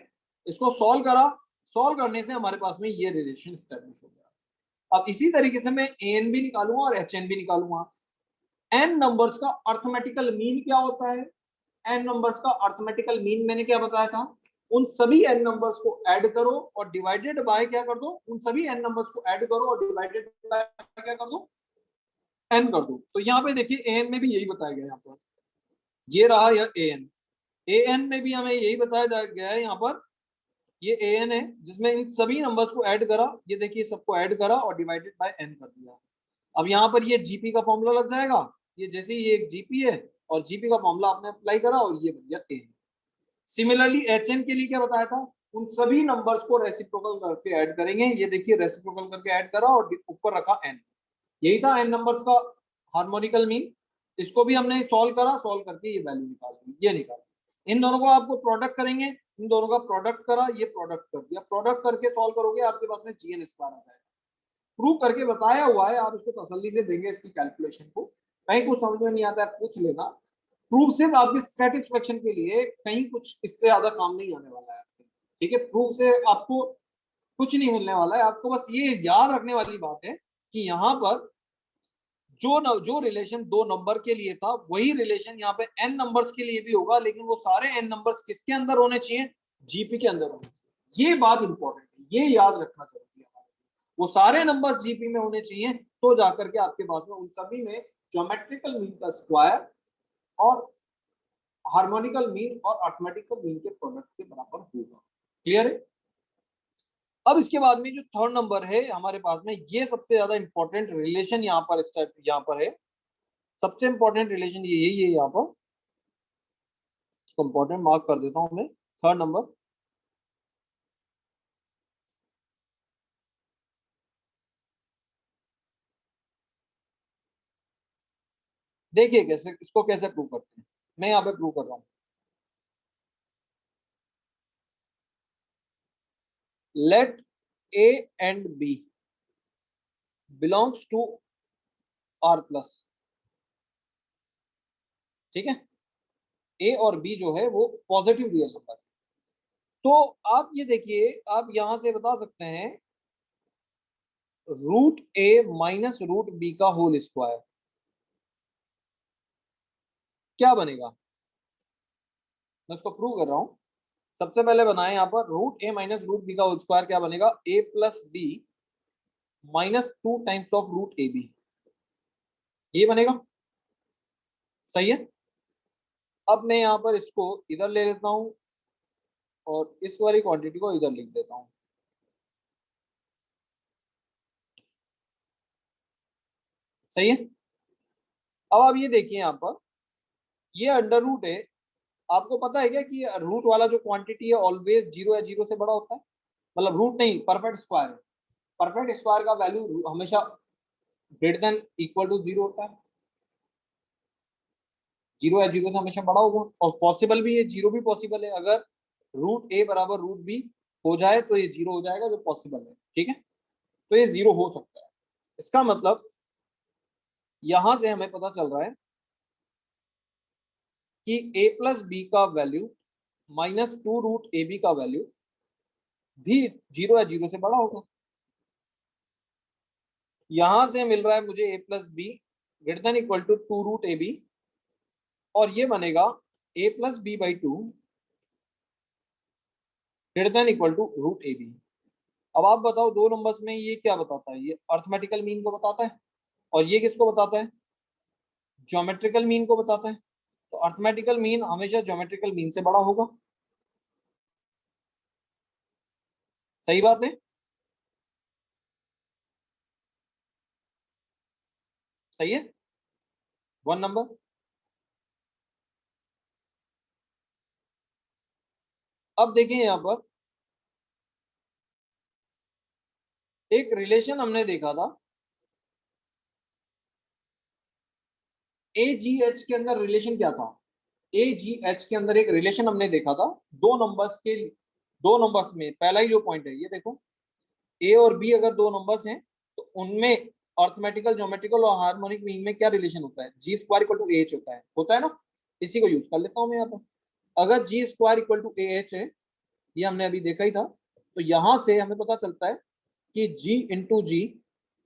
इसको सॉल्व करा, सॉल्व करने से हमारे पास में ये रिलेशन स्टैब्लिश हो गया। अब इसी तरीके से मैं एन भी निकालूंगा और एच एन भी निकालूंगा। एन नंबर्स का अर्थमेटिकल मीन क्या होता है, एन नंबर्स का अर्थमेटिकल मीन मैंने क्या बताया था, उन सभी एन नंबर्स को ऐड करो और डिवाइडेड बाय क्या कर दो, उन सभी एन नंबर्स को ऐड करो और डिवाइडेड बाय क्या कर दो, एन कर दो। तो यहाँ पे देखिए एन में भी यही बताया गया, यहाँ पर ये रहा यह ए एन, ए एन में भी हमें यही बताया गया है यहाँ पर, ये ए एन है जिसमें इन सभी नंबर्स को ऐड करा, ये देखिए सबको ऐड करा और डिवाइडेड बाय एन कर दिया। अब यहाँ पर ये जीपी का फॉर्मूला लग जाएगा, ये जैसे ये एक जीपी है और जीपी का फॉर्मूला आपने अप्लाई करा और ये बन गया ए। सिमिलरली एच एन के लिए क्या बताया था, उन सभी नंबर्स को रेसिप्रोकल करके ऐड करेंगे, ये देखिए रेसिप्रोकल करके ऐड करा और ऊपर रखा एन, यही था एन नंबर्स का हार्मोनिकल मीन। इसको भी हमने सॉल्व करा, सॉल्व करके ये वैल्यू निकाल दी, ये निकाल, इन दोनों को आपको प्रोडक्ट करेंगे, इन दोनों का प्रोडक्ट करा, ये प्रोडक्ट कर दिया, प्रोडक्ट करके सॉल्व करोगे आपके पास में जीएन स्क्वायर आ जाएगा। प्रूव करके बताया हुआ है, आप इसको तसल्ली से देंगे इसकी कैलकुलेशन को, कहीं कुछ समझ में नहीं आता है पूछ लेना। प्रूफ सिर्फ आपकी सेटिस्फेक्शन के लिए, कहीं कुछ इससे ज्यादा काम नहीं आने वाला है आपके, ठीक है, प्रूफ से आपको कुछ नहीं मिलने वाला है, आपको बस ये याद रखने वाली बात है कि यहाँ पर जो रिलेशन दो नंबर के लिए था वही रिलेशन यहाँ पे एन नंबर्स के लिए भी होगा, लेकिन वो सारे एन नंबर्स किसके अंदर होने चाहिए, जीपी के अंदर होने चाहिए। ये बात इंपॉर्टेंट है, ये याद रखना जरूरी है हमारे लिए। वो सारे नंबर्स जीपी में होने चाहिए, तो जाकर के आपके पास में उन सभी में ज्योमेट्रिकल मीन का स्क्वायर और हार्मोनिकल मीन और अर्थमेटिकल मीन के प्रोडक्ट के बराबर होगा। क्लियर है? अब इसके बाद में जो थर्ड नंबर है हमारे पास में, ये सबसे ज्यादा इंपॉर्टेंट रिलेशन यहाँ पर इस टाइप यहाँ पर है, सबसे इंपॉर्टेंट रिलेशन ये यही है यहाँ पर, इसको इंपॉर्टेंट मार्क कर देता हूं मैं, थर्ड नंबर। देखिए कैसे इसको कैसे प्रूव करते हैं, मैं यहाँ पे प्रूव कर रहा हूँ। Let A and B belongs to R plus, ठीक है। ए और बी जो है वो पॉजिटिव रियल नंबर। तो आप ये देखिए, आप यहां से बता सकते हैं root A minus root B का होल स्क्वायर क्या बनेगा। मैं उसको प्रूव कर रहा हूं। सबसे पहले बनाए यहाँ पर root A minus root B का होल स्क्वायर क्या बनेगा, A plus B minus 2 times of root A B, ये बनेगा। सही है। अब मैं यहाँ पर इसको इधर ले लेता हूं और इस वाली क्वांटिटी को इधर लिख देता हूं। सही है। अब आप ये देखिए यहाँ पर, ये अंडर रूट है। आपको पता है क्या कि रूट वाला जो क्वांटिटी है ऑलवेज जीरो या जीरो से बड़ा होता है। मतलब रूट नहीं, परफेक्ट स्क्वायर है। परफेक्ट स्क्वायर का वैल्यू हमेशा greater than equal to zero होता है। जीरो या जीरो से हमेशा बड़ा होगा, और पॉसिबल भी है, जीरो भी पॉसिबल है। अगर रूट ए बराबर रूट बी हो जाए तो ये जीरो हो जाएगा, जो पॉसिबल है, ठीक है। तो ये जीरो हो सकता है। इसका मतलब यहां से हमें पता चल रहा है कि ए प्लस बी का value minus 2 root A B का वैल्यू भी जीरो या जीरो से बड़ा होगा। यहां से मिल रहा है मुझे A plus B greater than equal to 2 root A B, और ये बनेगा A plus B by 2 greater than equal to root A B. अब आप बताओ दो नंबर्स में ये क्या बताता है, ये अर्थमेटिकल मीन को बताता है, और ये किसको बताता है, ज्योमेट्रिकल मीन को बताता है। तो अर्थमेटिकल मीन हमेशा ज्योमेट्रिकल मीन से बड़ा होगा। सही बात है। सही है। 1 नंबर। अब देखिए यहाँ पर एक रिलेशन हमने देखा था, ए जी एच के अंदर रिलेशन क्या था। ए जी एच के अंदर एक रिलेशन हमने देखा था दो नंबर्स में। पहला ही जो पॉइंट है ये देखो, ए और बी अगर दो नंबर्स हैं तो उनमें अर्थमेटिकल ज्योमेट्रिकल और हार्मोनिक मीन में क्या रिलेशन होता है, G square equal to A H होता है ना। इसी को यूज कर लेता हूं मैं यहाँ पर। अगर G square equal to A H है, ये हमने अभी देखा ही था, तो यहां से हमें पता चलता है कि जी इंटू जी,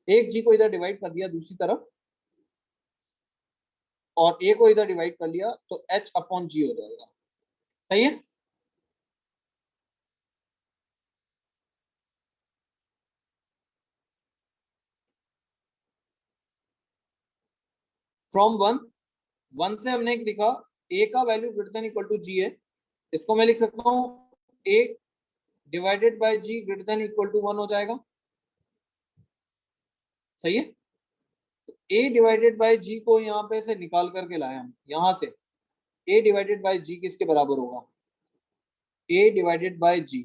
एक जी को इधर डिवाइड कर दिया दूसरी तरफ, और ए को इधर डिवाइड कर लिया, तो एच अपॉन जी हो जाएगा। सही है। फ्रॉम वन, वन से हमने लिखा ए का value greater than equal to G है, इसको मैं लिख सकता हूँ A divided by G greater than equal to 1 हो जाएगा। सही है। ए डिवाइडेड बाय जी को यहाँ पे से निकाल करके लाए हम यहाँ से, ए डिवाइडेड बाय जी किसके बराबर होगा, ए डिवाइडेड बाय जी,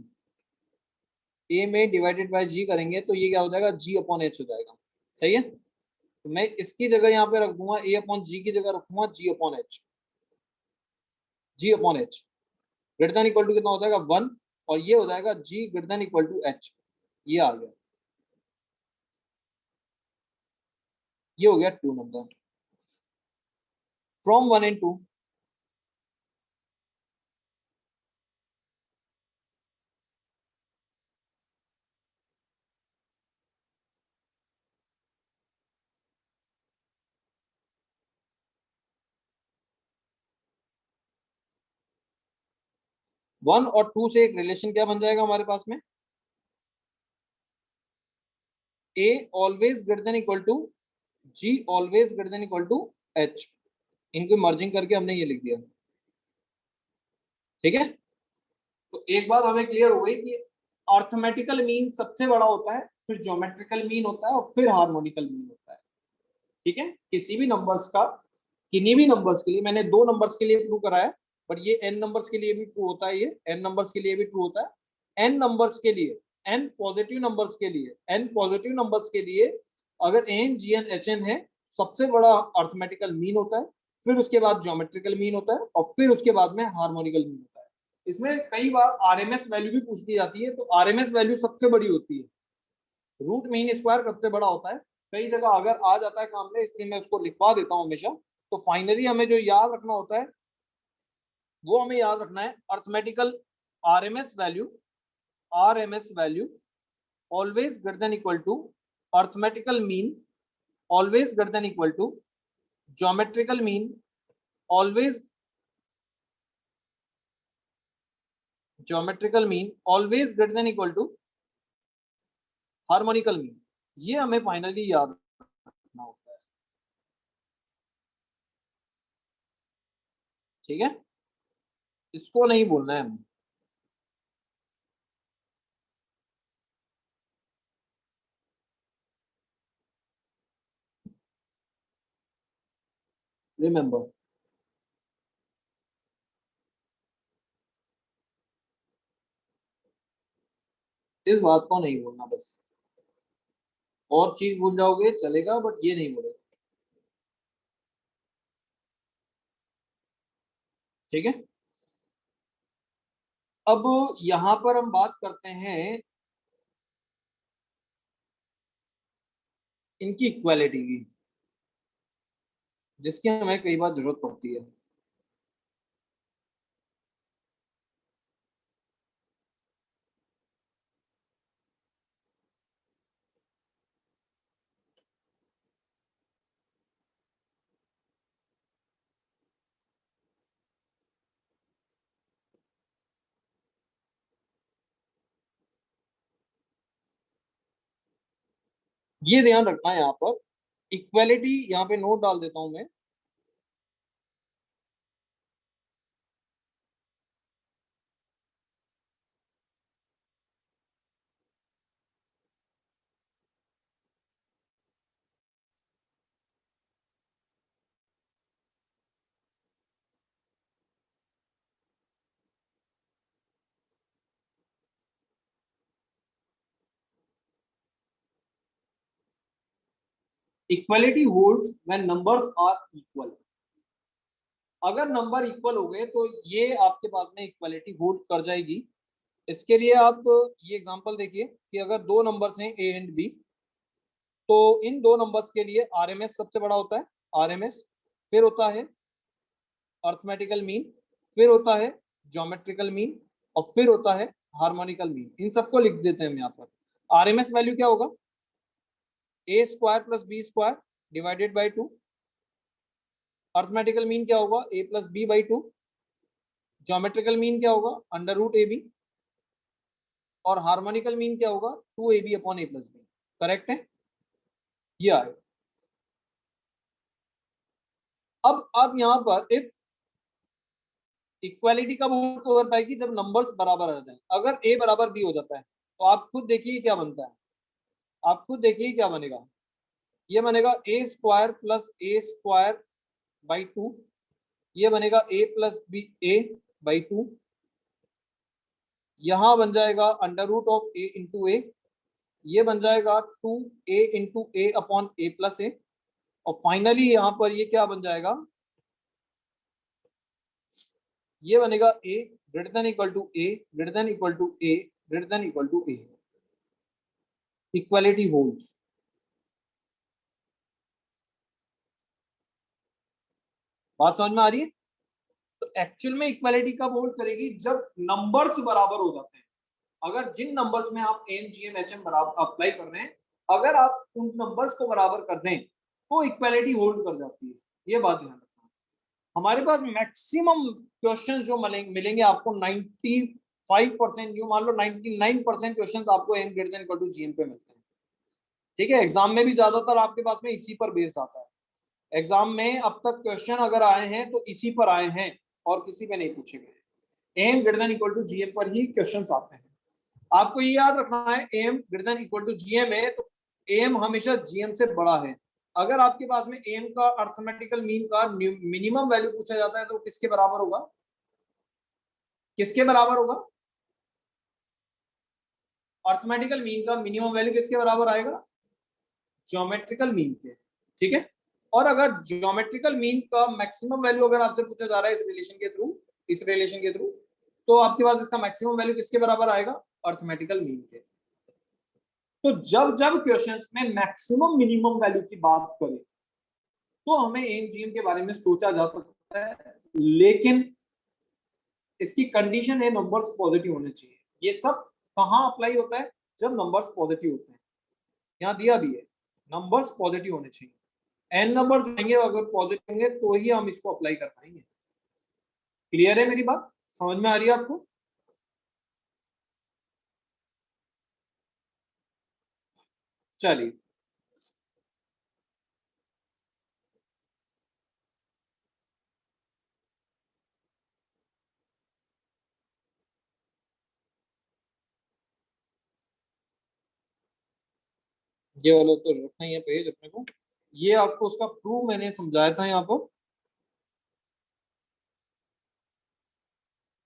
ए में डिवाइडेड बाय जी करेंगे तो ये क्या हो जाएगा, जी अपॉन एच हो जाएगा। सही है। तो मैं इसकी जगह यहाँ पे रख दूंगा, ए अपॉन जी की जगह रखूंगा G upon H, G upon H greater than equal to कितना हो जाएगा 1, और ये हो जाएगा G greater than equal to H. ये आ गया, ये हो गया 2 नंबर। फ्रॉम 1 and 2, 1 और 2 से एक रिलेशन क्या बन जाएगा हमारे पास में, A always greater than equal to G always greater than equal to H. इनको मर्जिंग करके हमने ये लिख दिया। ठीक है। तो एक बात हमें क्लियर हो गई कि अर्थमेटिकल मीन सबसे बड़ा होता है, फिर ज्योमेट्रिकल मीन होता है, और फिर हार्मोनिकल मीन होता है। ठीक है। किसी भी नंबर्स का, किन्हीं भी नंबर्स के लिए, मैंने 2 नंबर्स के लिए प्रूव कराया, बट ये एन नंबर्स के लिए भी ट्रू होता है, ये एन नंबर्स के लिए भी ट्रू होता है। एन नंबर्स के लिए, एन पॉजिटिव नंबर्स के लिए, एन पॉजिटिव नंबर्स के लिए अगर N G N H N है, सबसे बड़ा अर्थमेटिकल मीन होता है, फिर उसके बाद ज्योमेट्रिकल मीन होता है, और फिर उसके बाद में हार्मोनिकल मीन होता है। इसमें कई बार आरएमएस वैल्यू भी पूछ दी जाती है, तो आरएमएस वैल्यू सबसे बड़ी होती है, रूट मीन स्क्वायर सबसे बड़ा होता है, कई जगह अगर आ जाता है काम में, इसलिए मैं उसको लिखवा देता हूँ हमेशा। तो फाइनली हमें जो याद रखना होता है वो हमें याद रखना है arithmetical RMS value, RMS value always greater than equal to arithmetical mean, always greater than equal to geometrical mean, always geometrical mean, always greater than equal to harmonical mean. ये हमें फाइनली याद रखना होता है, ठीक है, इसको नहीं बोलना है हमें। रिमेंबर, इस बात को नहीं बोलना बस। और चीज भूल जाओगे चलेगा, बट ये नहीं बोलेगा, ठीक है। अब यहां पर हम बात करते हैं इनकी इक्वालिटी की, जिसकी हमें कई बार जरूरत पड़ती है। ये ध्यान रखना है यहाँ पर, इक्वालिटी यहाँ पे नोट डाल देता हूं मैं। Equality holds when numbers are equal. अगर नंबर इक्वल हो गए तो ये आपके पास में इक्वालिटी होल्ड कर जाएगी। इसके लिए आप ये एग्जांपल देखिए कि अगर दो नंबर्स हैं ए एंड बी, तो इन दो नंबर्स के लिए आरएमएस सबसे बड़ा होता है, आरएमएस, फिर होता है अर्थमेटिकल मीन, फिर होता है ज्योमेट्रिकल मीन, और फिर होता है हार्मोनिकल मीन। इन सबको लिख देते हैं हम यहाँ पर। आरएमएस वैल्यू क्या होगा, A square plus B square divided by 2। Arithmetical mean क्या होगा, A plus B by 2। Geometrical mean क्या होगा, अंडर रूट ए बी। और हार्मोनिकल मीन क्या होगा, 2ab अपॉन ए प्लस बी। करेक्ट है, ये आए। अब यहाँ पर इफ इक्वालिटी कब हो पाएगी, जब नंबर्स बराबर आ जाए। अगर a बराबर b हो जाता है तो आप खुद देखिए क्या बनता है, आप खुद देखिए क्या बनेगा। ये बनेगा a square plus a square by 2, ये बनेगा a plus b a by 2, यहां बन जाएगा under root of a into a, ये बन जाएगा 2a into a upon A plus a. और फाइनली यहां पर ये क्या बन जाएगा, ये बनेगा a greater than equal to A greater than equal to A greater than equal to A. Equality holds. बात समझ में आ रही है। तो एक्चुअल में इक्वालिटी कब होल्ड करेगी, जब नंबर्स बराबर हो जाते हैं। अगर जिन नंबर्स में आप M G M H M बराबर अप्लाई कर रहे हैं, अगर आप उन नंबर्स को बराबर कर दें तो इक्वालिटी होल्ड कर जाती है। ये बात ध्यान रखना। हमारे पास मैक्सिमम क्वेश्चन जो मिलेंगे आपको 95%, यू मान लो 99% क्वेश्चन आपको M greater than equal to GM पे मिलते हैं, ठीक है। एग्जाम में भी ज्यादातर आपके पास में इसी पर बेस्ड आता है। एग्जाम में अब तक क्वेश्चन अगर आए हैं तो इसी पर आए हैं और किसी पे नहीं पूछे गए। M greater than equal to GM पर ही क्वेश्चंस आते हैं। आपको ये याद रखना है, M greater than equal to GM है तो एम हमेशा जीएम से बड़ा है। अगर आपके पास में एम का अर्थमेटिकल मीन का मिनिमम वैल्यू पूछा जाता है तो किसके बराबर होगा, किसके बराबर होगा, अर्थमेटिकल मीन का मिनिमम वैल्यू किसके बराबर आएगा, ज्योमेट्रिकल मीन के, ठीक है। और अगर ज्योमेट्रिकल मीन का मैक्सिमम वैल्यू अगर आपसे पूछा जा रहा है इस रिलेशन के थ्रू, इस रिलेशन के थ्रू, तो आपके पास इसका मैक्सिमम वैल्यू किसके बराबर आएगा, अर्थमेटिकल मीन के। तो जब जब क्वेश्चंस में मैक्सिमम मिनिमम वैल्यू की बात करें तो हमें एमजीएम के बारे में सोचा जा सकता है, लेकिन इसकी कंडीशन है नंबर्स पॉजिटिव होने चाहिए। ये सब कहाँ अप्लाई होता है? जब नंबर्स पॉजिटिव होते हैं। यहाँ दिया भी है नंबर्स पॉजिटिव होने चाहिए। एन नंबर जाएंगे अगर पॉजिटिव होंगे तो ही हम इसको अप्लाई कर पाएंगे। क्लियर है मेरी बात? समझ में आ रही है आपको? चलिए, ये वाला तो रखना ही है पेज अपने को। ये आपको उसका प्रूफ मैंने समझाया था यहाँ पर,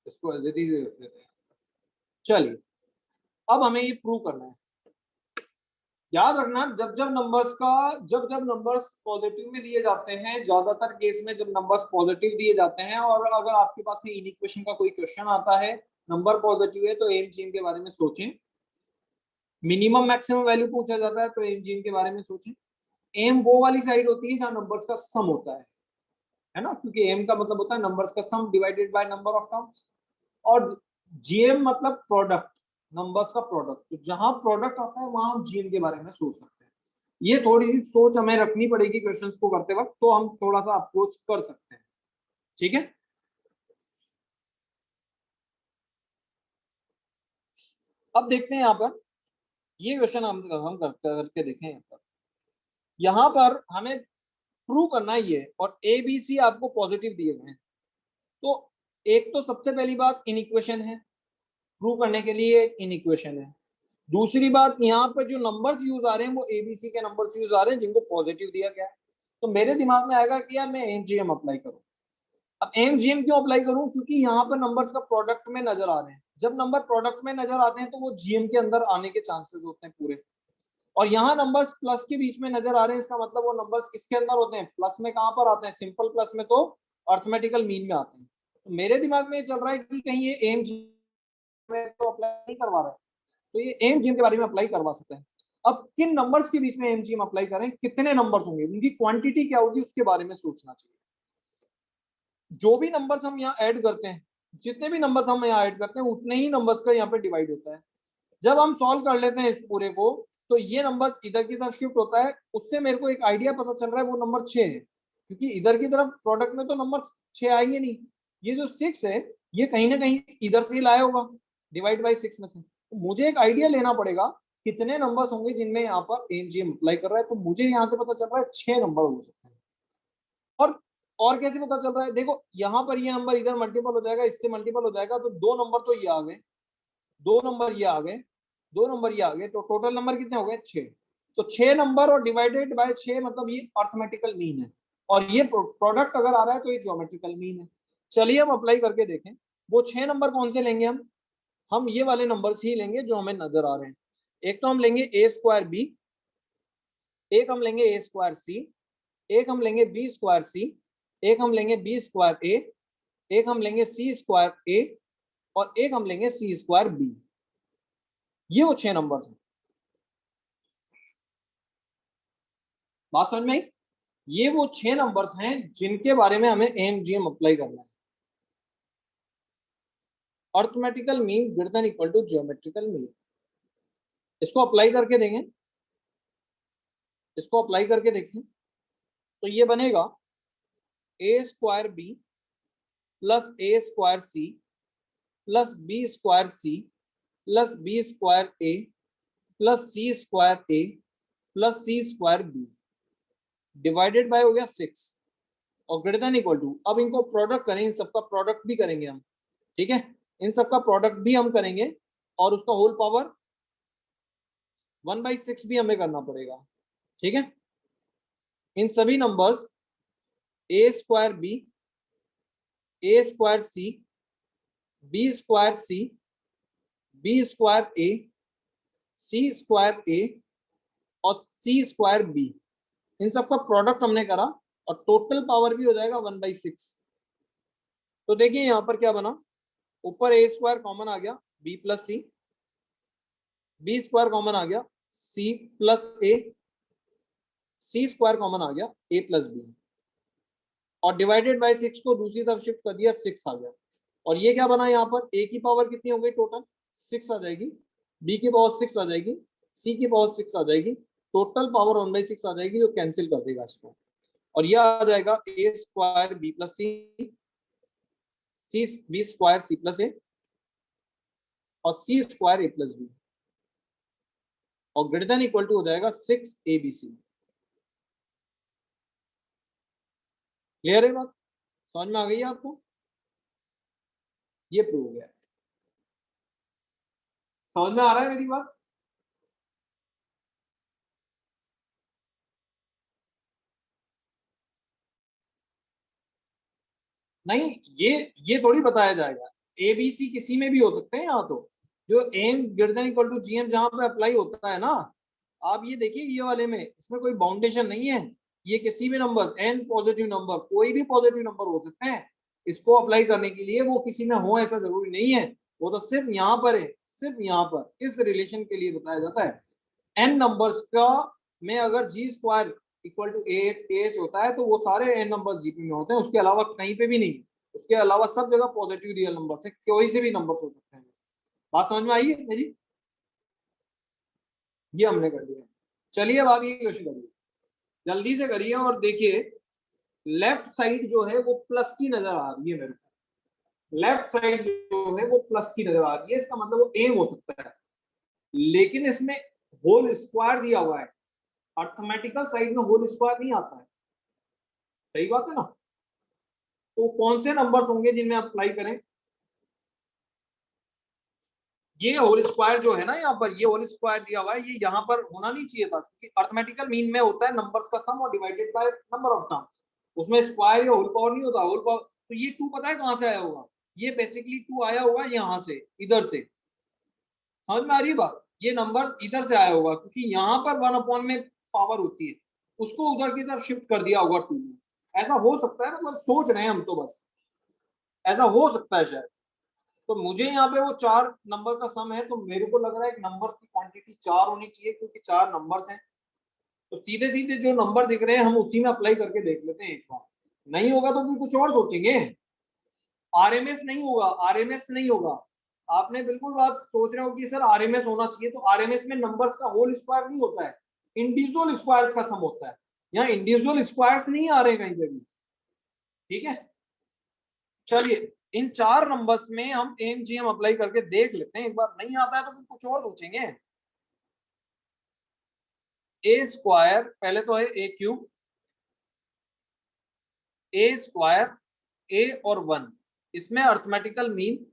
इसको एज इट इज रख देते हैं। चलिए, अब हमें ये प्रूव करना है। याद रखना, जब जब नंबर्स पॉजिटिव में दिए जाते हैं, ज्यादातर केस में जब नंबर्स पॉजिटिव दिए जाते हैं और अगर आपके पास में इन इक्वेशन का कोई क्वेश्चन आता है, नंबर पॉजिटिव है, तो एमजीएम के बारे में सोचें। मिनिमम मैक्सिमम वैल्यू पूछा जाता है तो एमजीएम के बारे में सोचें। एम वो वाली साइड होती है जहां नंबर्स का सम होता है ना, क्योंकि एम का मतलब होता है नंबर्स का सम divided by number of terms. और जीएम मतलब प्रोडक्ट, नंबर्स का प्रोडक्ट। तो जहां प्रोडक्ट आता है वहां हम जीएम के बारे में सोच सकते हैं। ये थोड़ी सी सोच हमें रखनी पड़ेगी क्वेश्चंस को करते वक्त, तो हम थोड़ा सा अप्रोच कर सकते हैं। ठीक है, अब देखते हैं यहाँ पर ये क्वेश्चन हम करके देखें। यहाँ पर हमें प्रूव करना ही है और ए बी सी आपको पॉजिटिव दिए हुए हैं। तो एक तो सबसे पहली बात इन इक्वेशन है, प्रूव करने के लिए इन इक्वेशन है। दूसरी बात, यहाँ पर जो नंबर्स यूज आ रहे हैं वो एबीसी के नंबर्स यूज आ रहे हैं जिनको पॉजिटिव दिया गया है। तो मेरे दिमाग में आएगा कि यार मैं एमजीएम अप्लाई करूं। अब एमजीएम क्यों अप्लाई करूं? क्योंकि यहाँ पर नंबर्स का प्रोडक्ट में नजर आ रहे हैं। जब नंबर प्रोडक्ट में नजर आते हैं तो वो जीएम के अंदर आने के चांसेस होते हैं पूरे। और यहाँ नंबर्स प्लस के बीच में नजर आ रहे हैं, इसका मतलब वो नंबर्स किसके अंदर होते हैं? प्लस में। कहां पर आते हैं? सिंपल प्लस में तो अर्थमेटिकल मीन में आते हैं। तो मेरे दिमाग में ये चल रहा है कि कहीं ये एम में तो अप्लाई नहीं करवा रहा है, तो ये एम जिम के बारे में अप्लाई करवा सकते हैं। अब किन नंबर्स के बीच में एम जिम अप्लाई करें, कितने नंबर्स होंगे, उनकी क्वांटिटी क्या होगी, उसके बारे में सोचना चाहिए। जो भी नंबर्स हम यहाँ ऐड करते हैं, जितने भी नंबर्स हम यहाँ ऐड करते हैं उतने ही नंबर्स का यहाँ पे डिवाइड होता है। जब हम सॉल्व कर लेते हैं इस पूरे को, तो ये नंबर्स इधर की तरफ शिफ्ट होता है। उससे मेरे को एक आइडिया पता चल रहा है, वो नंबर 6 है, क्योंकि इधर की तरफ प्रोडक्ट में तो नंबर 6 आएंगे नहीं। ये जो 6 है ये कहीं ना कहीं इधर से ही लाया होगा, डिवाइड बाई 6 में से। तो मुझे एक आइडिया लेना पड़ेगा कितने नंबर्स होंगे जिनमें यहाँ पर एनजीएम अप्लाई कर रहा है। तो मुझे यहाँ से पता चल रहा है 6 नंबर हो सकते हैं। और और कैसे पता चल रहा है? देखो, यहाँ पर ये नंबर इधर मल्टीपल हो जाएगा, इससे मल्टीपल हो जाएगा, तो 2 नंबर तो ये आ गए, 2 नंबर ये आ गए, 2 नंबर ये आ गए, तो टोटल नंबर कितने हो गए? 6। तो 6 नंबर और डिवाइडेड बाय 6 मतलब ये अर्थमेटिकल मीन है। और ये प्रोडक्ट अगर आ रहा है तो ये ज्योमेट्रिकल मीन है। चलिए हम अप्लाई करके देखें। वो 6 नंबर कौन से लेंगे हम ये वाले नंबर्स ही लेंगे जो हमें नजर आ रहे हैं। एक तो हम लेंगे ए स्क्वायर बी, एक हम लेंगे ए स्क्वायर सी, एक हम लेंगे बी स्क्वायर सी, एक हम लेंगे बी स्क्वायर ए, एक हम लेंगे सी स्क्वायर ए, और एक हम लेंगे सी स्क्वायर बी। ये वो 6 नंबर्स हैं। बात समझ में आई? ये वो 6 नंबर्स हैं जिनके बारे में हमें एमजीएम अप्लाई करना है। Arithmetical mean greater than equal to geometrical mean. इसको अप्लाई करके देंगे, इसको अप्लाई करके देखें तो ये बनेगा a square b plus a square c plus B square c plus B square a plus c square a plus c square b, divided by हो गया 6 और ग्रेटर देन इक्वल टू। अब इनको प्रोडक्ट करें, इन सबका प्रोडक्ट भी करेंगे हम। ठीक है, इन सबका प्रोडक्ट भी हम करेंगे और उसका होल पावर 1/6 भी हमें करना पड़ेगा। ठीक है, इन सभी नंबर्स ए स्क्वायर बी, ए स्क्वायर सी, बी स्क्वायर सी, बी स्क्वायर ए, सी स्क्वायर ए और सी स्क्वायर बी, इन सबका प्रोडक्ट हमने करा और टोटल पावर भी हो जाएगा 1/6। तो देखिए यहां पर क्या बना, ऊपर ए स्क्वायर कॉमन आ गया, बी प्लस सी, बी स्क्वायर कॉमन आ गया, सी प्लस ए, सी स्क्वायर कॉमन आ गया, ए प्लस बी, और डिवाइडेड बाय 6 को दूसरी तरफ शिफ्ट कर दिया, 6 आ गया। और ये क्या बना, यहाँ पर ए की पावर कितनी हो गई टोटल, 6 आ जाएगी, बी की पावर 6 आ जाएगी, सी की पावर 6 आ जाएगी, टोटल पावर 1/6 आ जाएगी, जो कैंसिल कर देगा इसको। और यह आ जाएगा a square b plus c, c b square c plus a, और c square a plus B, और ग्रेटर देन इक्वल टू हो जाएगा 6 ABC। क्लियर है बात, समझ में आ गई है आपको, ये प्रूव हो गया। समझ में आ रहा है मेरी बात? नहीं, ये थोड़ी बताया जाएगा, ए बी सी किसी में भी हो सकते हैं यहाँ तो, जो M greater than equal to GM जहां पे अप्लाई होता है ना, आप ये देखिए ये वाले में, इसमें कोई बाउंडेशन नहीं है, ये किसी भी नंबर, एन पॉजिटिव नंबर, कोई भी पॉजिटिव नंबर हो सकते हैं, इसको अप्लाई करने के लिए वो किसी में हो ऐसा जरूरी नहीं है, वो तो सिर्फ यहाँ पर है, सिर्फ यहाँ पर इस रिलेशन के लिए बताया जाता है। एन नंबर्स का में अगर G square equal to H होता है, तो वो सारे एन नंबर जीपी में होते हैं, उसके अलावा कहीं पे भी नहीं, उसके अलावा सब जगह पॉजिटिव रियल नंबर से कोई से भी नंबर हो सकते हैं। बात समझ में आई है मेरी? ये हमने कर दिया। चलिए अब आप ये क्वेश्चन करिए, जल्दी से करिए, और देखिए लेफ्ट साइड जो है वो प्लस की नजर आ रही है मेरे को, लेफ्ट साइड जो है वो प्लस की नजर आ रही है, इसका मतलब वो एम हो सकता है, लेकिन इसमें होल स्क्वायर दिया हुआ है, अर्थमेटिकल साइड में होल स्क्वायर नहीं आता है, सही बात है ना? तो कौन से नंबर्स होंगे जिनमें अप्लाई करें, ये होल स्क्वायर जो है ना यहाँ पर, ये होल स्क्वायर दिया हुआ है, ये यहाँ पर होना नहीं चाहिए था, क्योंकि अर्थमेटिकल मीन में होता है नंबर्स का सम और divided by number of terms, उसमें स्क्वायर या होल पावर नहीं होता, होल पावर। तो ये 2 पता है कहाँ से आया होगा, ये बेसिकली 2 आया होगा यहाँ से, इधर से, समझ में आ रही है बात, ये नंबर इधर से आया होगा, क्योंकि यहाँ पर 1 में पावर होती है, उसको उधर की तरफ शिफ्ट कर दिया होगा 2 में, ऐसा हो सकता है, मतलब सोच रहे हैं हम तो बस, ऐसा हो सकता है शायद। तो मुझे यहाँ पे वो 4 नंबर का सम है, तो मेरे को लग रहा है एक नंबर की क्वांटिटी 4 होनी चाहिए, क्योंकि 4 नंबर्स हैं, तो सीधे सीधे जो नंबर दिख रहे हैं हम उसी में अप्लाई करके देख लेते हैं एक बार, नहीं होगा तो फिर कुछ और सोचेंगे। आरएमएस नहीं होगा, आरएमएस नहीं होगा, आपने बिल्कुल बात सोच रहे हो कि सर आरएमएस होना चाहिए, तो आरएमएस में नंबर्स का होल स्क्वायर नहीं होता है, इंडिविजुअल स्क्वायर्स का सम होता है, यहाँ इंडिविजुअल स्क्वायर्स नहीं आ रहे कहीं पे भी, ठीक है। चलिए इन 4 नंबर्स में हम एमजीएम अप्लाई करके देख लेते हैं एक बार, नहीं आता है तो फिर कुछ और सोचेंगे। ए स्क्वायर पहले तो है ए क्यूब, ए स्क्वायर, ए और 1, इसमें arithmetical mean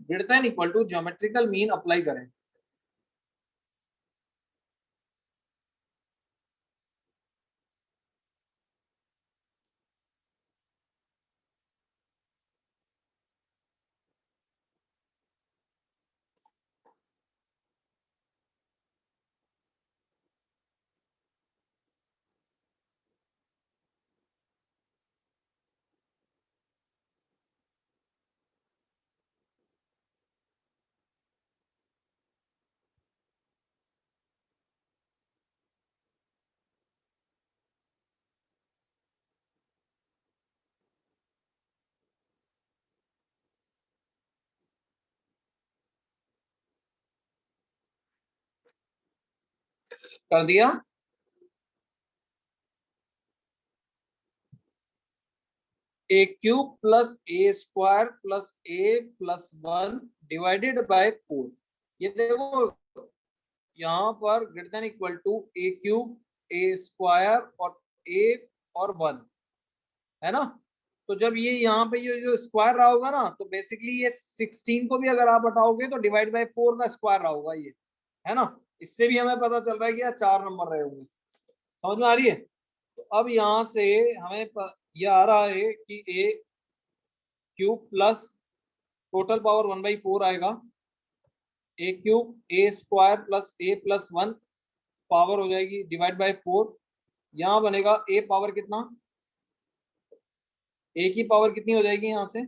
greater than equal to geometrical mean apply करें। कर दिया, a cube plus a square plus a plus 1 divided by 4, ये देखो यहाँ पर greater than equal to a cube, a square और ए और 1, है ना? तो जब ये यहाँ पे ये जो स्क्वायर रहा होगा ना, तो बेसिकली ये 16 को भी अगर आप हटाओगे तो डिवाइड बाय 4 का स्क्वायर रहा होगा ये, है ना? इससे भी हमें पता चल रहा है कि यार 4 नंबर रहे होंगे, समझ में आ रही है? तो अब यहाँ से हमें ये आ रहा है कि ए क्यूब प्लस टोटल पावर 1/4 आएगा, ए cube a square plus a plus 1 power हो जाएगी डिवाइड बाय 4, यहाँ बनेगा ए पावर कितना, ए की पावर कितनी हो जाएगी यहाँ से,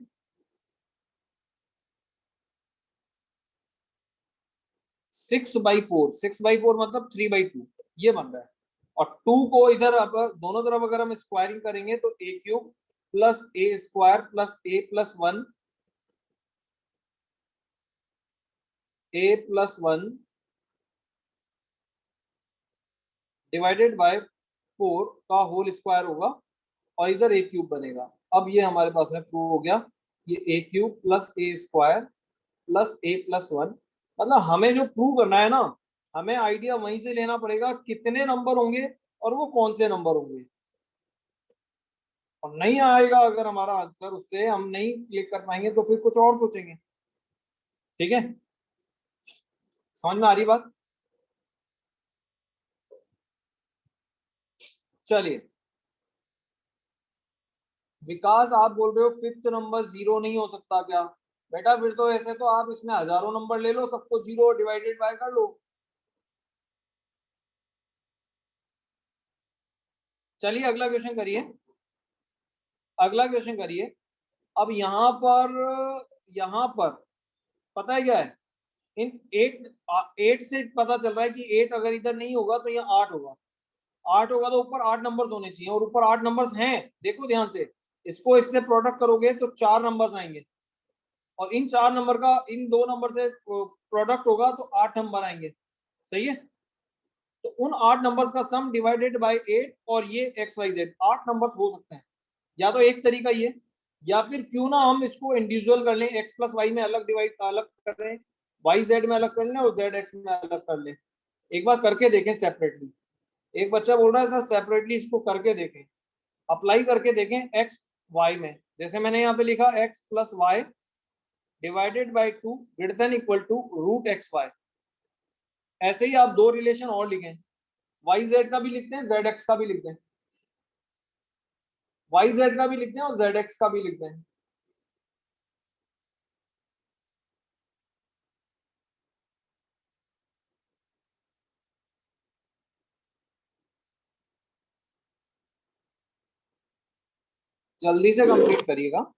6/4, 6/4 मतलब 3/2 ये बन रहा है। और 2 को इधर अब दोनों तरफ अगर हम स्क्वायरिंग करेंगे तो a³ plus a² plus a+1 a+1 divided by 4 का होल स्क्वायर होगा और इधर a³ बनेगा। अब ये हमारे पास में प्रूव हो गया, ये a³ plus a² plus a+1। मतलब हमें जो प्रूव करना है ना, हमें आइडिया वहीं से लेना पड़ेगा कितने नंबर होंगे और वो कौन से नंबर होंगे। और नहीं आएगा अगर हमारा आंसर, उससे हम नहीं क्लिक कर पाएंगे तो फिर कुछ और सोचेंगे। ठीक है, समझ में आ रही बात? चलिए, विकास आप बोल रहे हो फिफ्थ नंबर जीरो नहीं हो सकता क्या? बेटा फिर तो ऐसे तो आप इसमें हजारों नंबर ले लो, सबको जीरो डिवाइडेड बाय कर लो। चलिए अगला क्वेश्चन करिए, अगला क्वेश्चन करिए। अब यहाँ पर पता है क्या है, इन 8 से पता चल रहा है कि 8 अगर इधर नहीं होगा तो यहाँ 8 होगा। 8 होगा तो ऊपर 8 नंबर्स होने चाहिए, और ऊपर 8 नंबर्स हैं। देखो ध्यान से, इसको इससे प्रोडक्ट करोगे तो 4 नंबर्स आएंगे, और इन 4 नंबर का इन 2 नंबर से प्रोडक्ट होगा तो 8 नंबर आएंगे। सही है, तो उन 8 नंबर्स का सम डिवाइडेड बाय 8, और ये XYZ 8 नंबर्स हो सकते हैं। या तो एक तरीका ये, या फिर क्यों ना हम इसको इंडिविजुअल कर लें, x+y में अलग डिवाइड अलग कर लें, YZ में अलग कर लें और ZX में अलग कर लें। एक बार करके देखें सेपरेटली। एक बच्चा बोल रहा है सर सेपरेटली इसको करके देखें, अप्लाई करके देखें x y में। जैसे मैंने यहाँ पे लिखा x+y divided by 2 greater than equal to √xy। ऐसे ही आप दो रिलेशन और लिखें, YZ का भी लिखते हैं, ZX का भी लिखते हैं। YZ का भी लिखते हैं और ZX का भी लिखते हैं। जल्दी से कंप्लीट करिएगा।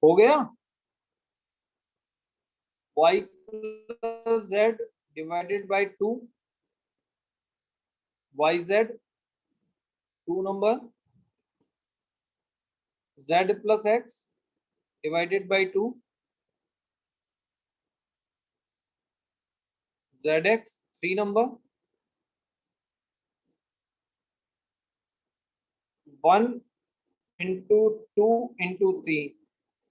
हो गया, y+z divided by 2 YZ 2 number, Z+X divided by 2 ZX 3 number, 1 into 2 into 3।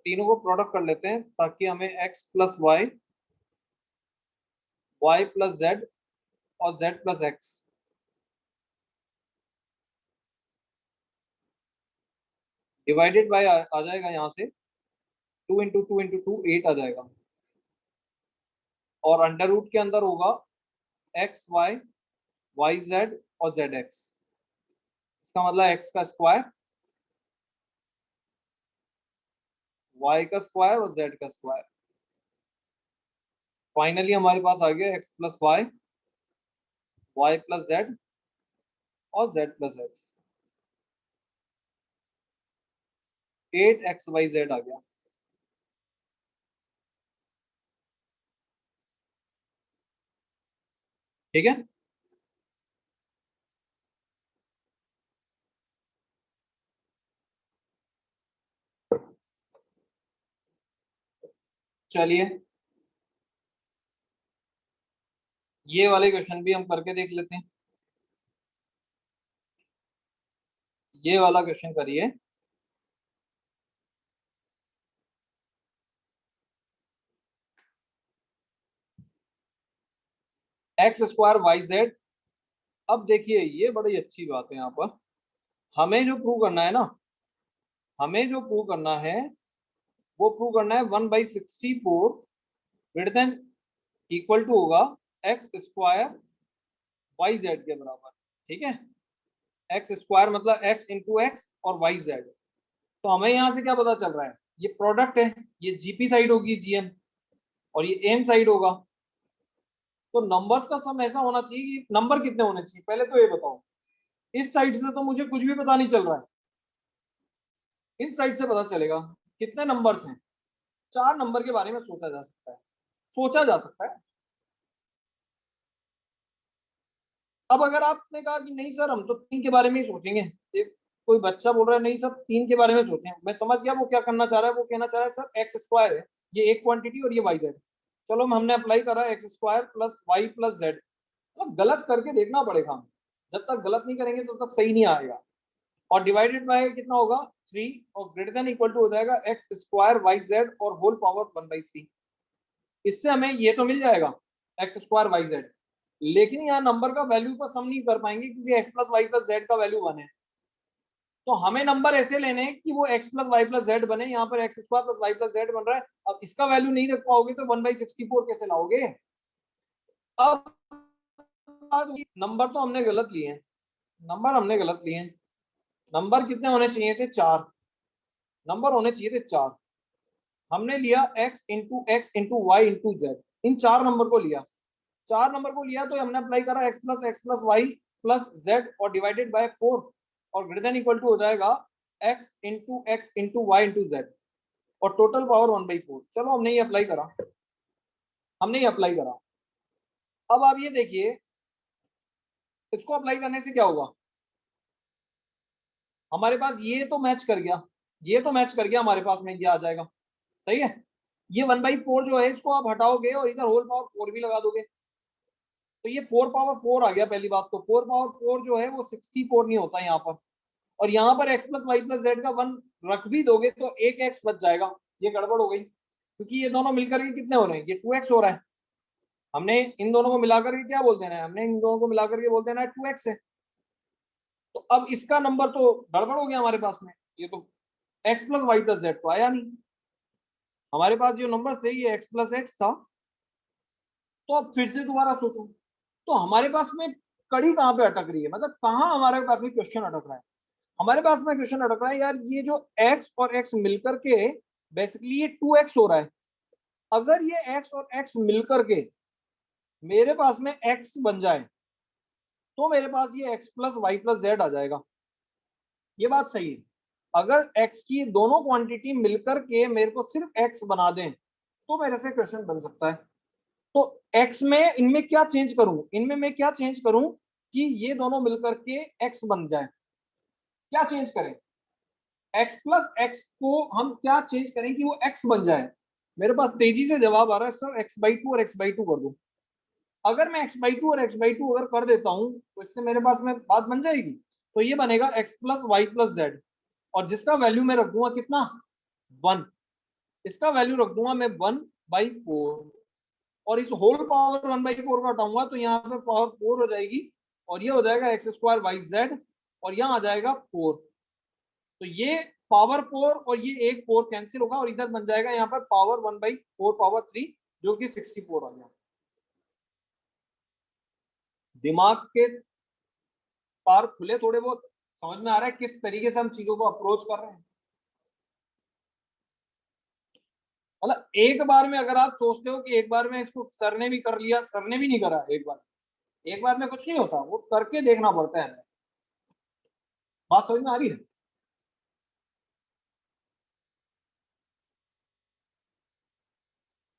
तीनों को प्रोडक्ट कर लेते हैं ताकि हमें x+y, y+z और z+x डिवाइडेड बाय आ जाएगा यहाँ से 2 इंटू 2 इंटू 2 8 आ जाएगा, और अंडर रूट के अंदर होगा x y y z और z x। इसका मतलब x का स्क्वायर, y का स्क्वायर और z का स्क्वायर। फाइनली हमारे पास आ गया x+y y+z और z+x। 8xyz आ गया। ठीक है, चलिए ये वाले क्वेश्चन भी हम करके देख लेते हैं। ये वाला क्वेश्चन करिए। x²yz। अब देखिए ये बड़ी अच्छी बात है, यहाँ पर हमें जो प्रूव करना है ना, हमें जो प्रूव करना है वो प्रूव करना है 1/64 ग्रेटर देन इक्वल टू होगा x² YZ के बराबर। ठीक है, एक्स स्क्वायर मतलब एक्स इंटू एक्स और वाई जेड। तो हमें यहाँ से क्या पता चल रहा है, ये प्रोडक्ट है, ये जीपी साइड होगी जीएम, और ये एम साइड होगा। तो नंबर्स का सम ऐसा होना चाहिए कि नंबर कितने होने चाहिए, पहले तो ये बताओ। इस साइड से तो मुझे कुछ भी पता नहीं चल रहा है, इस साइड से पता चलेगा कितने नंबर्स हैं। 4 नंबर के बारे में सोचा जा सकता है, सोचा जा सकता है। अब अगर आपने कहा कि नहीं सर हम तो 3 के बारे में ही सोचेंगे, एक कोई बच्चा बोल रहा है नहीं सर 3 के बारे में सोचें, मैं समझ गया वो क्या करना चाह रहा है। वो कहना चाह रहा है सर एक्स स्क्वायर है, ये एक क्वांटिटी और ये वाई जेड। चलो हमने अप्लाई करा x square plus y plus z. तो गलत करके देखना पड़ेगा हमें, जब तक गलत नहीं करेंगे तब तक सही नहीं आएगा। और डिवाइडेड बाय कितना होगा 3, और ग्रेटर देन इक्वल टू हो जाएगा एक्स स्क्वायर वाई जेड और होल पावर 1/3। इससे हमें ये तो मिल जाएगा एक्स स्क्वायर वाई जेड, लेकिन यहाँ नंबर का वैल्यू का सम नहीं कर पाएंगे क्योंकि x plus y plus z का वैल्यू 1 है। तो हमें नंबर ऐसे लेने हैं कि वो x plus y plus z बने। यहाँ पर x square plus y plus z बन रहा है, अब इसका वैल्यू नहीं रख पाओगे तो 1/64 कैसे लाओगे। अब नंबर तो हमने गलत लिए हैं, नंबर हमने गलत लिए हैं। नंबर कितने होने चाहिए थे, 4 नंबर होने चाहिए थे 4। हमने लिया x into y into z, इन 4 नंबर को लिया। 4 नंबर को लिया तो हमने अप्लाई करा x plus y plus z और डिवाइडेड बाय 4, और ग्रेटर देन इक्वल टू हो जाएगा x into y into z और टोटल पावर 1/4। चलो हमने ये अप्लाई करा, हमने ये अप्लाई करा। अब आप ये देखिए इसको अप्लाई करने से क्या होगा, हमारे पास ये तो मैच कर गया, ये तो मैच कर गया, हमारे पास में ये आ जाएगा। सही है, ये 1/4 जो है इसको आप हटाओगे और इधर होल पावर 4 भी लगा दोगे, तो ये 4 पावर 4 आ गया। पहली बात तो 4 पावर 4 जो है वो 64 नहीं होता यहाँ पर, और यहाँ पर x plus y plus z का 1 रख भी दोगे तो एक x बच जाएगा। ये गड़बड़ हो गई क्योंकि ये दोनों मिलकर के कितने हो रहे हैं, ये 2x हो रहा है। हमने इन दोनों को मिलाकर के क्या बोल देना है, हमने इन दोनों को मिलाकर के बोल देना है 2x है। तो अब इसका नंबर तो गड़बड़ हो गया हमारे पास में, ये तो x plus y plus z तो आया नहीं। हमारे पास जो नंबर थे ये x प्लस एक्स था। तो अब फिर से दोबारा सोचो, तो हमारे पास में कड़ी कहाँ पे अटक रही है, मतलब कहाँ हमारे पास में क्वेश्चन अटक रहा है। हमारे पास में क्वेश्चन अटक रहा है यार, ये जो x और x मिलकर के बेसिकली ये 2x हो रहा है। अगर ये x और x मिलकर के मेरे पास में x बन जाए तो मेरे पास ये x plus y plus z आ जाएगा। ये बात सही है, अगर x की दोनों क्वांटिटी मिलकर के मेरे को सिर्फ x बना दें तो मेरे से क्वेश्चन बन सकता है। तो x में इनमें क्या चेंज करूं, इनमें मैं क्या चेंज करूं कि ये दोनों मिलकर के x बन जाए। क्या चेंज करें, x प्लस एक्स को हम क्या चेंज करें कि वो x बन जाए। मेरे पास तेजी से जवाब आ रहा है सर x/2 और x/2 कर दो। अगर मैं x/2 और x/2 अगर कर देता हूं तो इससे मेरे पास में बात बन जाएगी। तो ये बनेगा x plus y plus z, और जिसका वैल्यू मैं रख दूंगा कितना, 1। इसका वैल्यू रख दूंगा मैं 1/4, और इस होल पावर 1/4 का हटाऊंगा तो यहाँ पे पावर 4 हो जाएगी, और ये हो जाएगा एक्स स्क्वायर वाई जेड, और यहाँ आ जाएगा 4। तो ये पावर 4 और ये एक 4 कैंसिल होगा, और इधर बन जाएगा यहाँ पर पावर 1/4 पावर 3 जो कि 64 आ गया। दिमाग के पार खुले थोड़े बहुत, समझ में आ रहा है किस तरीके से हम चीजों को अप्रोच कर रहे हैं। मतलब एक बार में अगर आप सोचते हो कि एक बार में इसको सर ने भी कर लिया, सर ने भी नहीं करा एक बार में कुछ नहीं होता, वो करके देखना पड़ता है। बात समझ में आ रही है।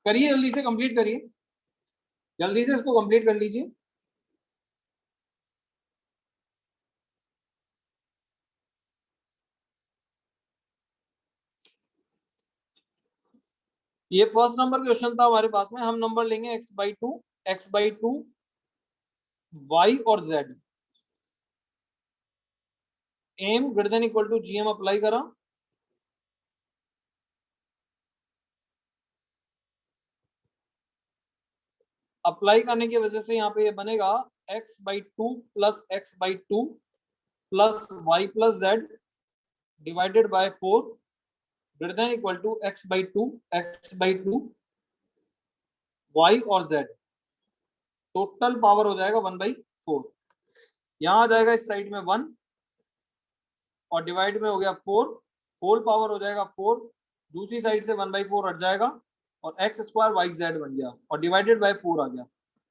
करिए जल्दी से कंप्लीट करिए, जल्दी से इसको कंप्लीट कर लीजिए। ये फर्स्ट नंबर क्वेश्चन था हमारे पास में, हम नंबर लेंगे x/2 y और z। AM greater than equal to GM apply करा, अप्लाई करने की वजह से यहाँ पे ये बनेगा x/2 plus x/2 plus y plus z divided by 4 greater than equal to x/2 y और z। टोटल पावर हो जाएगा 1/4, यहाँ आ जाएगा इस साइड में 1 और डिवाइड में हो गया 4, होल पावर हो जाएगा 4, दूसरी साइड से 1/4 हट जाएगा और एक्स स्क्वायर वाई जेड बन गया और डिवाइडेड बाय 4 आ गया।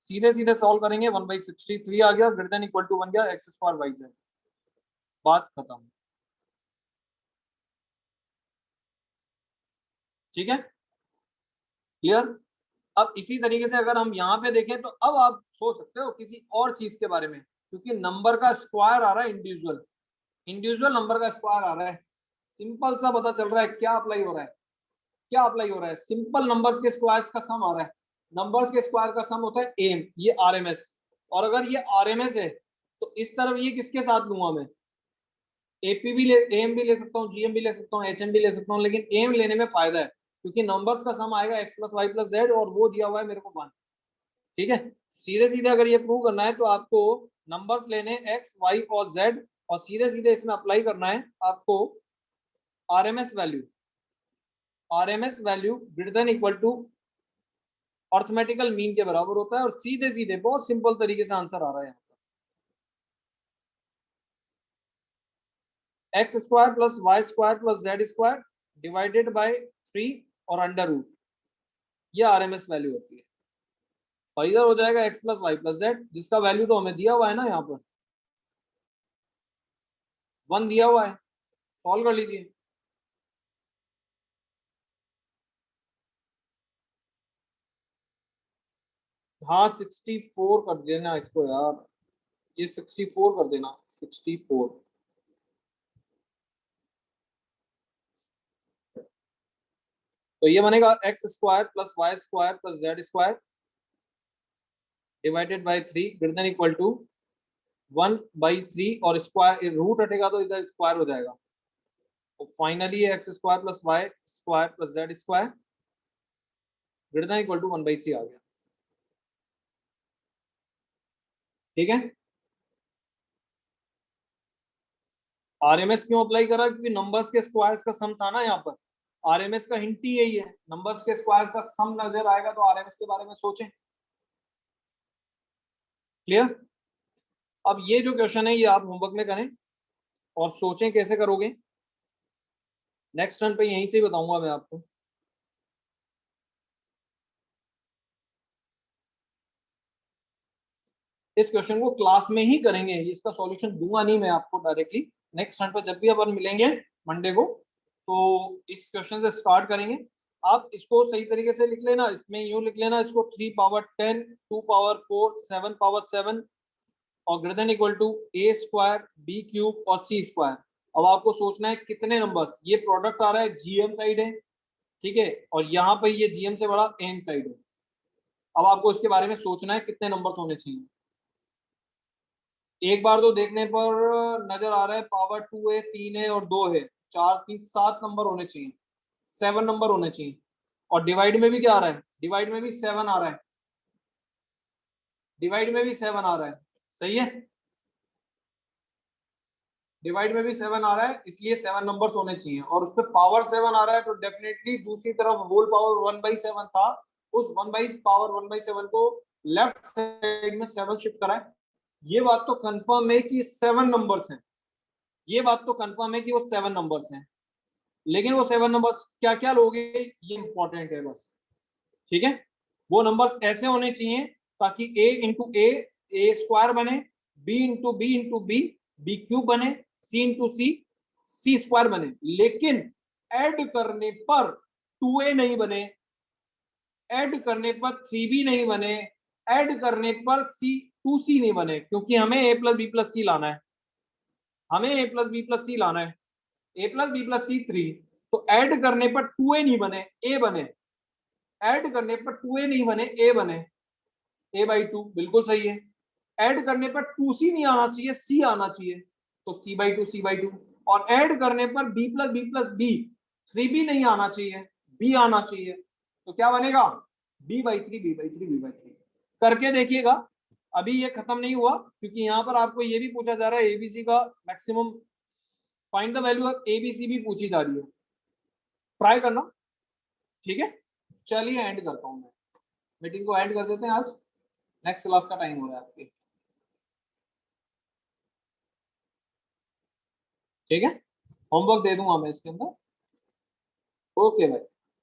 सीधे सीधे सॉल्व करेंगे 1/63 आ गया, ग्रेटर देन इक्वल टू बन गया एक्स स्क्वायर वाई जेड। बात खत्म। ठीक है, क्लियर। अब इसी तरीके से अगर हम यहाँ पे देखें तो अब आप सोच सकते हो किसी और चीज के बारे में, क्योंकि नंबर का स्क्वायर आ रहा है इंडिविजुअल, इंडिविजुअल नंबर का स्क्वायर आ रहा है। सिंपल सा पता चल रहा है क्या अप्लाई हो रहा है, क्या अप्लाई हो रहा है, सिंपल नंबर्स के स्क्वायर्स का सम आ रहा है। नंबर्स के स्क्वायर का सम होता है एम, ये आरएमएस, और अगर ये आरएमएस है तो इस तरफ ये किसके साथ लूंगा मैं, एपी भी ले, एम भी ले सकता हूँ, जीएम भी ले सकता हूँ, एचएम भी ले सकता हूँ, लेकिन एम लेने में फायदा है क्योंकि नंबर्स का सम आएगा x plus y plus z और वो दिया हुआ है मेरे को 1। ठीक है, सीधे सीधे अगर ये प्रूव करना है तो आपको नंबर्स लेने एक्स वाई और जेड और सीधे सीधे इसमें अप्लाई करना है आपको RMS value, RMS value greater than equal to arithmetical mean के बराबर होता है और सीधे सीधे बहुत सिंपल तरीके से आंसर आ रहा है यहाँ पर, x square plus y square plus z square divided by 3 और अंडर रूट, ये आरएमएस वैल्यू होती है। और इधर हो जाएगा x plus y plus z जिसका वैल्यू तो हमें दिया हुआ है ना, यहाँ पर 1 दिया हुआ है, सॉल्व कर लीजिए। हाँ 64 कर देना इसको यार, ये 64 कर देना, 64। तो ये बनेगा x square plus y square plus z square divided by 3 greater than equal to 1/3 और स्क्वायर रूट हटेगा तो इधर स्क्वायर हो जाएगा। तो finally x square plus y square plus z square greater than equal to 1/3 आ गया। ठीक है, आरएमएस क्यों अप्लाई करा, क्योंकि नंबर्स के स्क्वायर्स का सम था ना यहाँ पर, आरएमएस का हिंट ही यही है, नंबर्स के स्क्वायर्स का सम नजर आएगा तो आरएमएस के बारे में सोचें। क्लियर। अब ये जो क्वेश्चन है ये आप होमवर्क में करें और सोचें कैसे करोगे, नेक्स्ट टर्न पे यहीं से ही बताऊंगा मैं आपको। इस क्वेश्चन को क्लास में ही करेंगे, इसका सॉल्यूशन दूंगा नहीं मैं आपको डायरेक्टली, नेक्स्ट टर्न पर जब भी अपन मिलेंगे मंडे को तो इस क्वेश्चन से स्टार्ट करेंगे। आप इसको सही तरीके से लिख लेना, इसमें यूं लिख लेना इसको 3 पावर 10 2 पावर 4 7 पावर 7 और greater than equal to a square b cube और सी स्क्वायर। अब आपको सोचना है कितने नंबर्स, ये प्रोडक्ट आ रहा है जीएम साइड है, ठीक है, और यहाँ पे ये जीएम से बड़ा एम साइड है। अब आपको इसके बारे में सोचना है कितने नंबर्स होने चाहिए। एक बार तो देखने पर नजर आ रहा है पावर 2 है 3 है और 2 है, 4 3 7 नंबर होने चाहिए, 7 नंबर होने चाहिए। और डिवाइड में भी क्या आ रहा है, डिवाइड में भी 7 आ रहा है, डिवाइड में भी 7 आ रहा है, सही है, डिवाइड में भी 7 आ रहा है, इसलिए 7 नंबर्स होने चाहिए। और उस पर पावर 7 आ रहा है तो डेफिनेटली दूसरी तरफ होल पावर 1/7 था, उस 1/7 को लेफ्ट साइड में 7 शिफ्ट करा है। ये बात तो कंफर्म है कि 7 नंबर्स हैं, ये बात तो कंफर्म है कि वो 7 नंबर्स हैं, लेकिन वो 7 नंबर्स क्या क्या लोगे ये इंपॉर्टेंट है बस। ठीक है, वो नंबर्स ऐसे होने चाहिए ताकि ए इंटू ए स्क्वायर बने, बी बी क्यूब बने, सी स्क्वायर बने, लेकिन ऐड करने पर 2a नहीं बने, ऐड करने पर 3b नहीं बने, ऐड करने पर सी 2c नहीं बने, क्योंकि हमें a प्लस बी प्लस सी लाना है, हमें a प्लस बी प्लस सी लाना है, ए प्लस बी प्लस सी 3। तो ऐड करने पर 2a नहीं बने, a बने, ऐड करने पर 2a नहीं बने, a बने, a/2 बिल्कुल सही है। ऐड करने पर 2c नहीं आना चाहिए, c आना चाहिए, तो c/2 और ऐड करने पर b प्लस बी 3b नहीं आना चाहिए, b आना चाहिए, तो क्या बनेगा b/3 करके देखिएगा। अभी ये खत्म नहीं हुआ क्योंकि यहाँ पर आपको ये भी पूछा जा रहा है एबीसी का maximum, find the value of ABC भी पूछी जा रही है, ट्राई करना। ठीक है, चलिए एंड करता हूँ मैं, मीटिंग को एंड कर देते हैं आज, नेक्स्ट क्लास का टाइम हो रहा है आपके। ठीक है। होमवर्क दे दूंगा मैं इसके अंदर। ओके भाई।